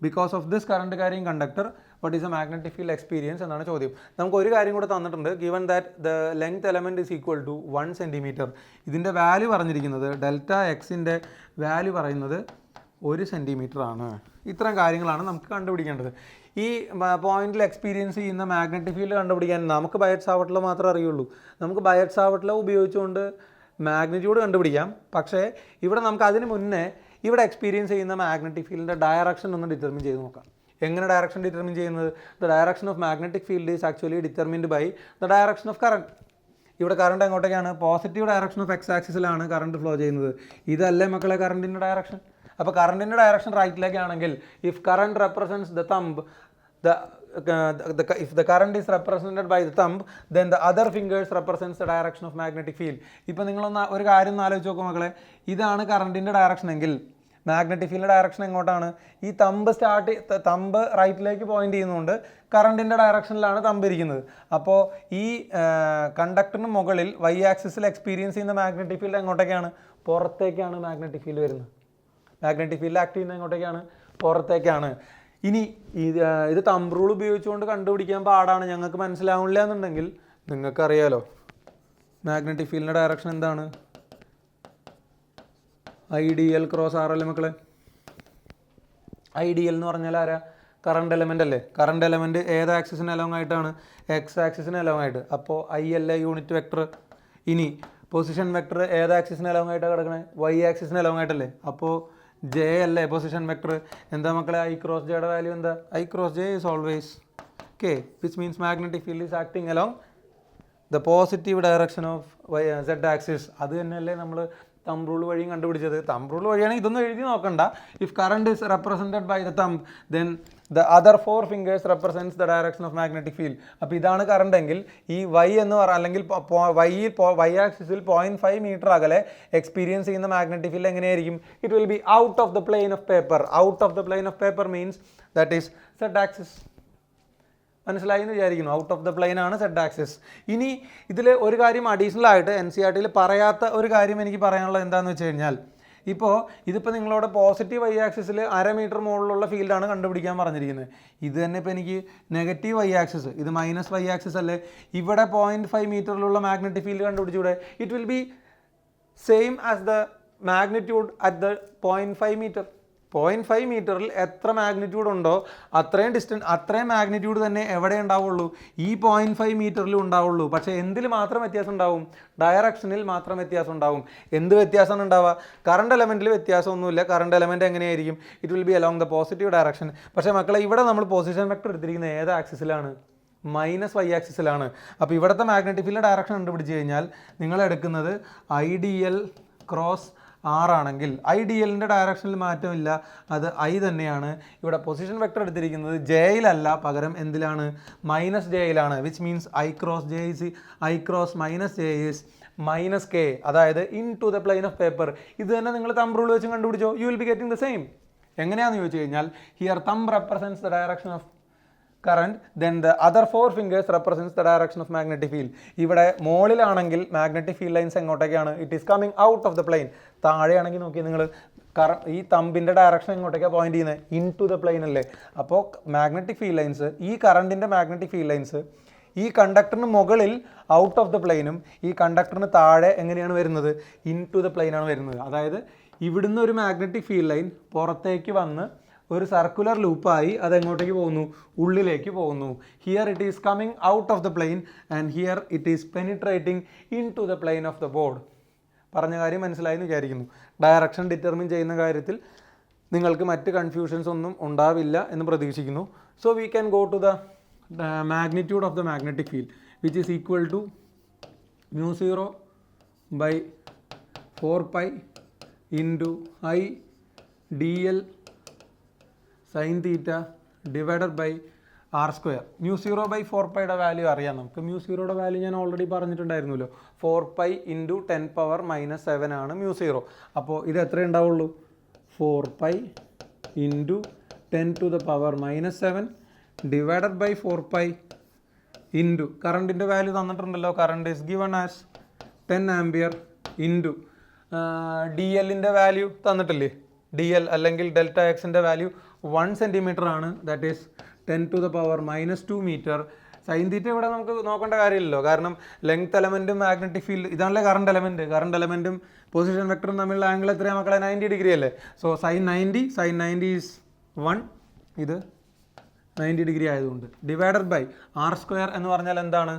Speaker 1: Because of this current carrying conductor what is a magnetic field experience എന്നാണ് ചോദ്യം. നമുക്ക് ഒരു കാര്യം കൂടെ തന്നിട്ടുണ്ട്. Given that the length element is equal to 1 centimetre. ഇതിൻ്റെ വാല്യൂ പറഞ്ഞിരിക്കുന്നത്, ഡെൽറ്റ എക്സിൻ്റെ വാല്യൂ പറയുന്നത് 1 സെൻറ്റിമീറ്റർ ആണ്. ഇത്തരം കാര്യങ്ങളാണ് നമുക്ക് കണ്ടുപിടിക്കേണ്ടത്. ഈ പോയിന്റിൽ എക്സ്പീരിയൻസ് ചെയ്യുന്ന മാഗ്നറ്റിക് ഫീൽഡ് കണ്ടുപിടിക്കാൻ നമുക്ക് ബയറ്റ് സാവർട്ട് ലോ മാത്രമേ അറിയുള്ളൂ. നമുക്ക് ബയറ്റ് സാവർട്ട് ലോ ഉപയോഗിച്ചുകൊണ്ട് മാഗ്നിറ്റ്യൂഡ് കണ്ടുപിടിക്കാം. പക്ഷേ ഇവിടെ നമുക്ക് അതിന് മുന്നേ ഇവിടെ എക്സ്പീരിയൻസ് ചെയ്യുന്ന മാഗ്നറ്റിക് ഫീൽഡിൻ്റെ ഡയറക്ഷൻ ഒന്ന് ഡിറ്റർമിൻ ചെയ്ത് നോക്കാം. എങ്ങനെ ഡയറക്ഷൻ ഡിറ്റർമിൻ ചെയ്യുന്നത്? The direction of magnetic field is actually determined by the direction of current. ഇവിടെ കറണ്ട് എങ്ങോട്ടേക്കാണ്? പോസിറ്റീവ് ഡയറക്ഷൻ ഓഫ് എക്സ് ആക്സിസിലാണ് കറണ്ട് ഫ്ലോ ചെയ്യുന്നത്. ഇതല്ലേ മക്കളെ കറണ്ടിൻ്റെ ഡയറക്ഷൻ? അപ്പോൾ കറണ്ടിൻ്റെ ഡയറക്ഷൻ റൈറ്റിലേക്കാണെങ്കിൽ, if current represents the thumb, if the current is represented by the thumb, then the other fingers represents the direction of magnetic field. ഇപ്പോൾ നിങ്ങളൊന്ന് ഒരു കാര്യം ഒന്ന് ആലോചിച്ച് നോക്കും മക്കളെ. ഇതാണ് കറണ്ടിൻ്റെ ഡയറക്ഷൻ എങ്കിൽ മാഗ്നറ്റിക് ഫീൽഡിൻ്റെ ഡയറക്ഷൻ എങ്ങോട്ടാണ്? ഈ തമ്പ് റൈറ്റിലേക്ക് പോയിന്റ് ചെയ്യുന്നതുകൊണ്ട് കറണ്ടിൻ്റെ ഡയറക്ഷനിലാണ് തമ്പ് ഇരിക്കുന്നത്. അപ്പോൾ ഈ കണ്ടക്ടറിന് മുകളിൽ വൈ ആക്സിസിൽ എക്സ്പീരിയൻസ് ചെയ്യുന്ന മാഗ്നറ്റിക് ഫീൽഡ് എങ്ങോട്ടേക്കാണ്? പുറത്തേക്കാണ് മാഗ്നറ്റിക് ഫീൽഡ് വരുന്നത്. മാഗ്നറ്റിക് ഫീൽഡ് ആക്ട് ചെയ്യുന്നത് എങ്ങോട്ടേക്കാണ്? പുറത്തേക്കാണ്. ഇനി ഇത് തമ്പ് റൂൾ ഉപയോഗിച്ചുകൊണ്ട് കണ്ടുപിടിക്കാൻ പാടാണ്, ഞങ്ങൾക്ക് മനസ്സിലാവില്ല എന്നുണ്ടെങ്കിൽ നിങ്ങൾക്കറിയാലോ മാഗ്നറ്റിക് ഫീൽഡിൻ്റെ ഡയറക്ഷൻ എന്താണ്? IDL ക്രോസ് RL മക്കളെ. IDL എന്ന് പറഞ്ഞാൽ ആരാ? കറണ്ട് എലമെൻ്റ് അല്ലേ? കറണ്ട് എലമെൻറ്റ് ഏത് ആക്സിസിന് അലോങ് ആയിട്ടാണ്? എക്സ് ആക്സിസിന് അലോങ് ആയിട്ട്. അപ്പോൾ I അല്ലേ യൂണിറ്റ് വെക്ടർ. ഇനി പൊസിഷൻ വെക്ടർ ഏത് ആക്സിസിന് അലോങ് ആയിട്ടാണ് കിടക്കണേ? വൈ ആക്സിസിന് അലോങ് ആയിട്ടല്ലേ. അപ്പോൾ ജെ അല്ലേ പൊസിഷൻ വെക്ടർ. എന്താ മക്കളെ I ക്രോസ് ജെയുടെ വാല്യൂ എന്താ? I cross J is always K, which means magnetic field is acting along the positive direction of Z axis. അത് തന്നെയല്ലേ നമ്മൾ തമ്പ് റൂൾ വഴിയും കണ്ടുപിടിച്ചത്. തമ്പ് റൂൾ വഴിയാണെങ്കിൽ ഇതൊന്നും എഴുതി നോക്കണ്ട. If current is represented by the thumb, then the other 4 fingers represents the direction of magnetic field. അപ്പോൾ ഇതാണ് കറണ്ട് എങ്കിൽ ഈ വൈ എന്ന് അല്ലെങ്കിൽ വൈ ആക്സിസിൽ 0.5 മീറ്റർ അകലെ എക്സ്പീരിയൻസ് ചെയ്യുന്ന മാഗ്നറ്റിക് ഫീൽഡ് എങ്ങനെയായിരിക്കും? It will be out of the plane of paper. Out of the plane of paper means that is Z axis. മനസ്സിലായി എന്ന് വിചാരിക്കുന്നു. ഔട്ട് ഓഫ് ദ പ്ലെയിൻ ആണ് Z ആക്സിസ്. ഇനി ഇതിൽ ഒരു കാര്യം അഡീഷണൽ ആയിട്ട് NCERT പറയാത്ത ഒരു കാര്യം എനിക്ക് പറയാനുള്ളത് എന്താണെന്ന് വെച്ച് കഴിഞ്ഞാൽ, ഇതിപ്പോൾ നിങ്ങളോട് പോസിറ്റീവ് വൈ ആക്സിസിൽ 1/2 മീറ്റർ മുകളിലുള്ള ഫീൽഡാണ് കണ്ടുപിടിക്കാൻ പറഞ്ഞിരിക്കുന്നത്. ഇത് തന്നെ ഇപ്പോൾ എനിക്ക് നെഗറ്റീവ് വൈ ആക്സിസ്, ഇത് മൈനസ് വൈ ആക്സിസ് അല്ലേ, ഇവിടെ 0.5 മീറ്ററിലുള്ള മാഗ്നറ്റിക് ഫീൽഡ് കണ്ടുപിടിച്ചൂടെ? It will be same as the magnitude at the 0.5 metre. 0.5 മീറ്ററിൽ എത്ര മാഗ്നിറ്റ്യൂഡ് ഉണ്ടോ അത്രയും മാഗ്നിറ്റ്യൂഡ് തന്നെ എവിടെ ഉണ്ടാവുള്ളൂ? ഈ 0.5 മീറ്ററിലും ഉണ്ടാവുള്ളൂ. പക്ഷേ എന്തിൽ മാത്രം വ്യത്യാസം ഉണ്ടാവും? ഡയറക്ഷനിൽ മാത്രം വ്യത്യാസം ഉണ്ടാവും. എന്ത് വ്യത്യാസമാണ് ഉണ്ടാവുക? കറണ്ട് എലമെൻറ്റിൽ വ്യത്യാസമൊന്നുമില്ല. കറണ്ട് എലമെൻറ്റ് എങ്ങനെയായിരിക്കും? It will be along the positive direction. പക്ഷേ മക്കളെ ഇവിടെ നമ്മൾ പൊസിഷൻ വെക്ടർ എടുത്തിരിക്കുന്നത് ഏത് ആക്സിസിലാണ്? -y ആക്സിസിലാണ്. അപ്പോൾ ഇവിടുത്തെ മാഗ്നറ്റിക് ഫീൽഡ് ഡയറക്ഷൻ കണ്ടുപിടിച്ച് കഴിഞ്ഞാൽ നിങ്ങൾ എടുക്കുന്നത് IDL ക്രോസ് R ആണെങ്കിൽ IDLൻ്റെ ഡയറക്ഷനിൽ മാറ്റമില്ല, അത് I തന്നെയാണ്. ഇവിടെ പൊസിഷൻ വെക്ടർ എടുത്തിരിക്കുന്നത് Jയിലല്ല, പകരം എന്തിലാണ്? -Jയിലാണ്. Which means I cross -J is -K, അതായത് into the plane of paper. ഇത് തന്നെ നിങ്ങൾ തമ്പ് റൂൾ വെച്ച് കണ്ടുപിടിച്ചോ, you will be getting the same. എങ്ങനെയാണെന്ന് ചോദിച്ചു കഴിഞ്ഞാൽ here thumb represents the direction of current, then the other 4 fingers represents the direction of magnetic field. ഇവിടെ മോളിലാണെങ്കിൽ മാഗ്നറ്റിക് ഫീൽഡ് ലൈൻസ് എങ്ങോട്ടേക്കാണ്? It is coming out of the plane. താഴെയാണെങ്കിൽ നോക്കി നിങ്ങൾ, ഈ തമ്പിൻ്റെ ഡയറക്ഷൻ എങ്ങോട്ടേക്കാണ് പോയിന്റ് ചെയ്യുന്നത്? ഇൻ ടു ദ പ്ലെയിൻ അല്ലേ? അപ്പോൾ മാഗ്നറ്റിക് ഫീൽഡ് ലൈൻസ്, ഈ കറണ്ടിൻ്റെ മാഗ്നറ്റിക് ഫീൽഡ് ലൈൻസ് ഈ കണ്ടക്ടറിന് മുകളിൽ ഔട്ട് ഓഫ് ദ പ്ലെയിനും ഈ കണ്ടക്ടറിന് താഴെ എങ്ങനെയാണ് വരുന്നത്? ഇൻ ടു ദ പ്ലെയിനാണ് വരുന്നത്. അതായത് ഇവിടുന്ന് ഒരു മാഗ്നറ്റിക് ഫീൽഡ് ലൈൻ പുറത്തേക്ക് വന്ന് ഒരു സർക്കുലർ ലൂപ്പായി അതെങ്ങോട്ടേക്ക് പോകുന്നു? ഉള്ളിലേക്ക് പോകുന്നു. Here it is coming out of the plane and here it is penetrating into the plane of the board. പറഞ്ഞ കാര്യം മനസ്സിലായി എന്ന് വിചാരിക്കുന്നു. ഡയറക്ഷൻ ഡിറ്റർമിൻ ചെയ്യുന്ന കാര്യത്തിൽ നിങ്ങൾക്ക് മറ്റ് കൺഫ്യൂഷൻസ് ഒന്നും ഉണ്ടാവില്ല എന്ന് പ്രതീക്ഷിക്കുന്നു. So we can go to the magnitude of the magnetic field which is equal to μ0 by 4π into I dl sin theta divided by r square. μ0 by 4πയുടെ value അറിയാം നമുക്ക്. μ0യുടെ വാല്യൂ ഞാൻ ഓൾറെഡി പറഞ്ഞിട്ടുണ്ടായിരുന്നല്ലോ. 4π into 10⁻⁻7 ആണ് μ0. അപ്പോൾ ഇത് എത്ര ഉണ്ടാവുള്ളൂ? 4π into 10⁻⁻7 divided by 4π into കറണ്ടിൻ്റെ value തന്നിട്ടുണ്ടല്ലോ. Current is given as 10 ampere into DLൻ്റെ വാല്യൂ തന്നിട്ടില്ലേ? DL അല്ലെങ്കിൽ ഡെൽറ്റ എക്സിൻ്റെ വാല്യൂ 1 സെൻറ്റിമീറ്റർ ആണ്. That is 10⁻⁻2 metre. Sine theta ഇവിടെ നമുക്ക് നോക്കേണ്ട കാര്യമില്ലല്ലോ, കാരണം ലെങ്ത് എലമെൻറ്റും മാഗ്നറ്റിക് ഫീൽഡ് ഇതാണല്ലേ കറണ്ട് എലമെൻറ്റും പൊസിഷൻ വെക്ടറും തമ്മിലുള്ള ആംഗിൾ എത്രയാണ് മക്കളെ? 90 ഡിഗ്രി അല്ലേ? സോ sin 90 ഈസ് 1, ഇത് 90 ഡിഗ്രി ആയതുകൊണ്ട് ഡിവൈഡഡ് ബൈ r സ്ക്വയർ എന്ന് പറഞ്ഞാൽ എന്താണ്?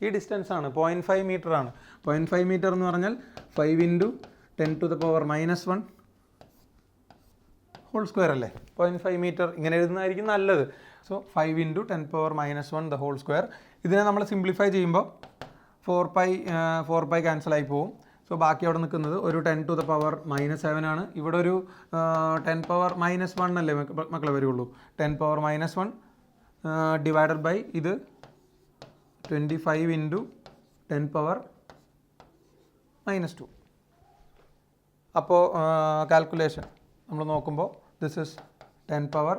Speaker 1: ഈ ഡിസ്റ്റൻസ് ആണ്, 0.5 മീറ്റർ ആണ്. 0.5 മീറ്റർ എന്ന് പറഞ്ഞാൽ 5 into 10⁻⁻1 ഹോൾ സ്ക്വയർ അല്ലേ? 0.5 മീറ്റർ ഇങ്ങനെ എഴുതുന്നതായിരിക്കും നല്ലത്. So 5 into 10⁻⁻1 the whole square. ഇതിനെ നമ്മൾ സിംപ്ലിഫൈ ചെയ്യുമ്പോൾ 4π ക്യാൻസൽ ആയി പോകും. സോ ബാക്കി അവിടെ നിൽക്കുന്നത് ഒരു 10⁻⁻7 ആണ്. ഇവിടെ ഒരു 10⁻⁻1 അല്ലേ മക്കളെ വരുള്ളൂ? 10⁻⁻1 ഡിവൈഡഡ് ബൈ ഇത് 25 into 10⁻⁻2. അപ്പോൾ കാൽക്കുലേഷൻ നമ്മൾ നോക്കുമ്പോൾ ദിസ് ഇസ് 10 പവർ.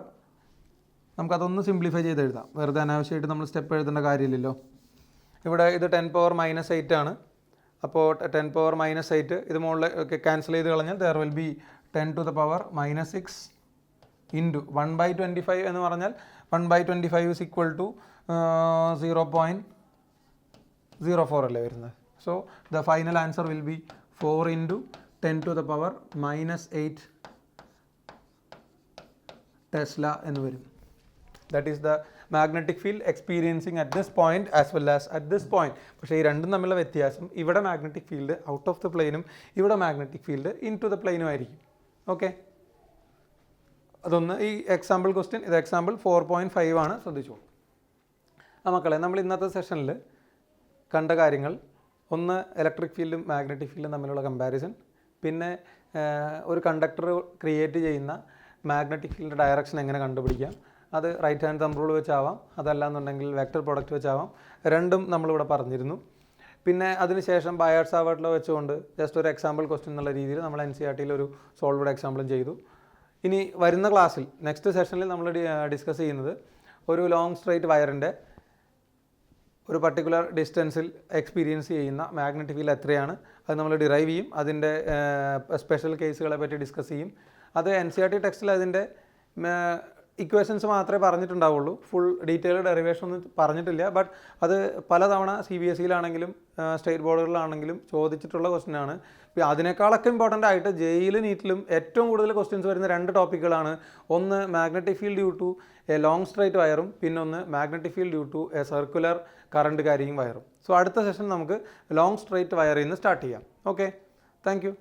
Speaker 1: നമുക്കതൊന്ന് സിംപ്ലിഫൈ ചെയ്ത് എഴുതാം, വെറുതെ അനാവശ്യമായിട്ട് നമ്മൾ സ്റ്റെപ്പ് എഴുതേണ്ട കാര്യമില്ലല്ലോ. ഇവിടെ ഇത് 10⁻⁻8 ആണ്. അപ്പോൾ 10⁻⁻8 ഇത് മുകളിൽ ക്യാൻസൽ ചെയ്ത് കളഞ്ഞാൽ ദർ വിൽ ബി 10⁻⁻6 ഇൻറ്റു 1/25 എന്ന് പറഞ്ഞാൽ 1/25 ഇസ് ഈക്വൽ ടു 0.04 അല്ലേ വരുന്നത്. So the final answer will be 4 into 10⁻⁻8 tesla എന്ന് വരും. That is the magnetic field experiencing at this point as well as at this point. പക്ഷേ ഈ രണ്ടും തമ്മിലുള്ള വ്യത്യാസം, ഇവിടെ magnetic field out of the പ്ലെയിനും ഇവിടെ magnetic field into the പ്ലെയിനും ആയിരിക്കും. ഓക്കെ, അതൊന്ന് ഈ എക്സാമ്പിൾ ക്വസ്റ്റ്യൻ, ഇത് എക്സാമ്പിൾ 4.5 ആണ്, ശ്രദ്ധിച്ചോളൂ. മക്കളെ, നമ്മൾ ഇന്നത്തെ സെഷനിൽ കണ്ട കാര്യങ്ങൾ, ഒന്ന് ഇലക്ട്രിക് ഫീൽഡും മാഗ്നറ്റിക് ഫീൽഡും തമ്മിലുള്ള കമ്പാരിസൺ, പിന്നെ ഒരു കണ്ടക്ടർ ക്രിയേറ്റ് ചെയ്യുന്ന മാഗ്നറ്റിക് ഫീൽഡിൻ്റെ ഡയറക്ഷൻ എങ്ങനെ കണ്ടുപിടിക്കാം, അത് റൈറ്റ് ഹാൻഡ് തമ്പ് റൂൾ വെച്ചാവാം, അതല്ലാന്നുണ്ടെങ്കിൽ വെക്ടർ പ്രൊഡക്റ്റ് വെച്ചാവാം. രണ്ടും നമ്മളിവിടെ പറഞ്ഞിരുന്നു. പിന്നെ അതിനുശേഷം ബയാഡ് സാവർട്ട് ലോ വെച്ചുകൊണ്ട് ജസ്റ്റ് ഒരു എക്സാമ്പിൾ ക്വസ്റ്റ്യൻ എന്നുള്ള രീതിയിൽ നമ്മൾ NCERT ഒരു സോൾവ്ഡ് എക്സാമ്പിളും ചെയ്തു. ഇനി വരുന്ന ക്ലാസ്സിൽ നെക്സ്റ്റ് സെഷനിൽ നമ്മൾ ഡിസ്കസ് ചെയ്യുന്നത് ഒരു ലോങ് സ്ട്രെയിറ്റ് വയറിൻ്റെ ഒരു പർട്ടിക്കുലർ ഡിസ്റ്റൻസിൽ എക്സ്പീരിയൻസ് ചെയ്യുന്ന മാഗ്നറ്റിക് ഫീൽഡ് എത്രയാണ്, അത് നമ്മൾ ഡിറൈവ് ചെയ്യും. അതിൻ്റെ സ്പെഷ്യൽ കേസുകളെ പറ്റി ഡിസ്കസ് ചെയ്യും. അത് NCERT ടെക്സ്റ്റിൽ അതിൻ്റെ ഇക്വേഷൻസ് മാത്രമേ പറഞ്ഞിട്ടുണ്ടാവുള്ളൂ, ഫുൾ ഡീറ്റെയിൽ ഡെറിവേഷൻ ഒന്നും പറഞ്ഞിട്ടില്ല. ബട്ട് അത് പലതവണ CBSE-യിലാണെങ്കിലും സ്റ്റേറ്റ് ബോർഡുകളിലാണെങ്കിലും ചോദിച്ചിട്ടുള്ള ക്വസ്റ്റ്യൻ ആണ്. ഇപ്പോൾ അതിനേക്കാളൊക്കെ ഇമ്പോർട്ടൻ്റ് ആയിട്ട് JEE-ലും നീറ്റിലും ഏറ്റവും കൂടുതൽ ക്വസ്റ്റ്യൻസ് വരുന്ന 2 ടോപ്പിക്കുകളാണ്. ഒന്ന് magnetic field due to a long straight വയറും പിന്നൊന്ന് magnetic field due to a circular current carrying വയറും. സോ അടുത്ത സെഷൻ നമുക്ക് ലോങ് സ്ട്രൈറ്റ് വയറിൽ നിന്ന് സ്റ്റാർട്ട് ചെയ്യാം. Okay, thank U.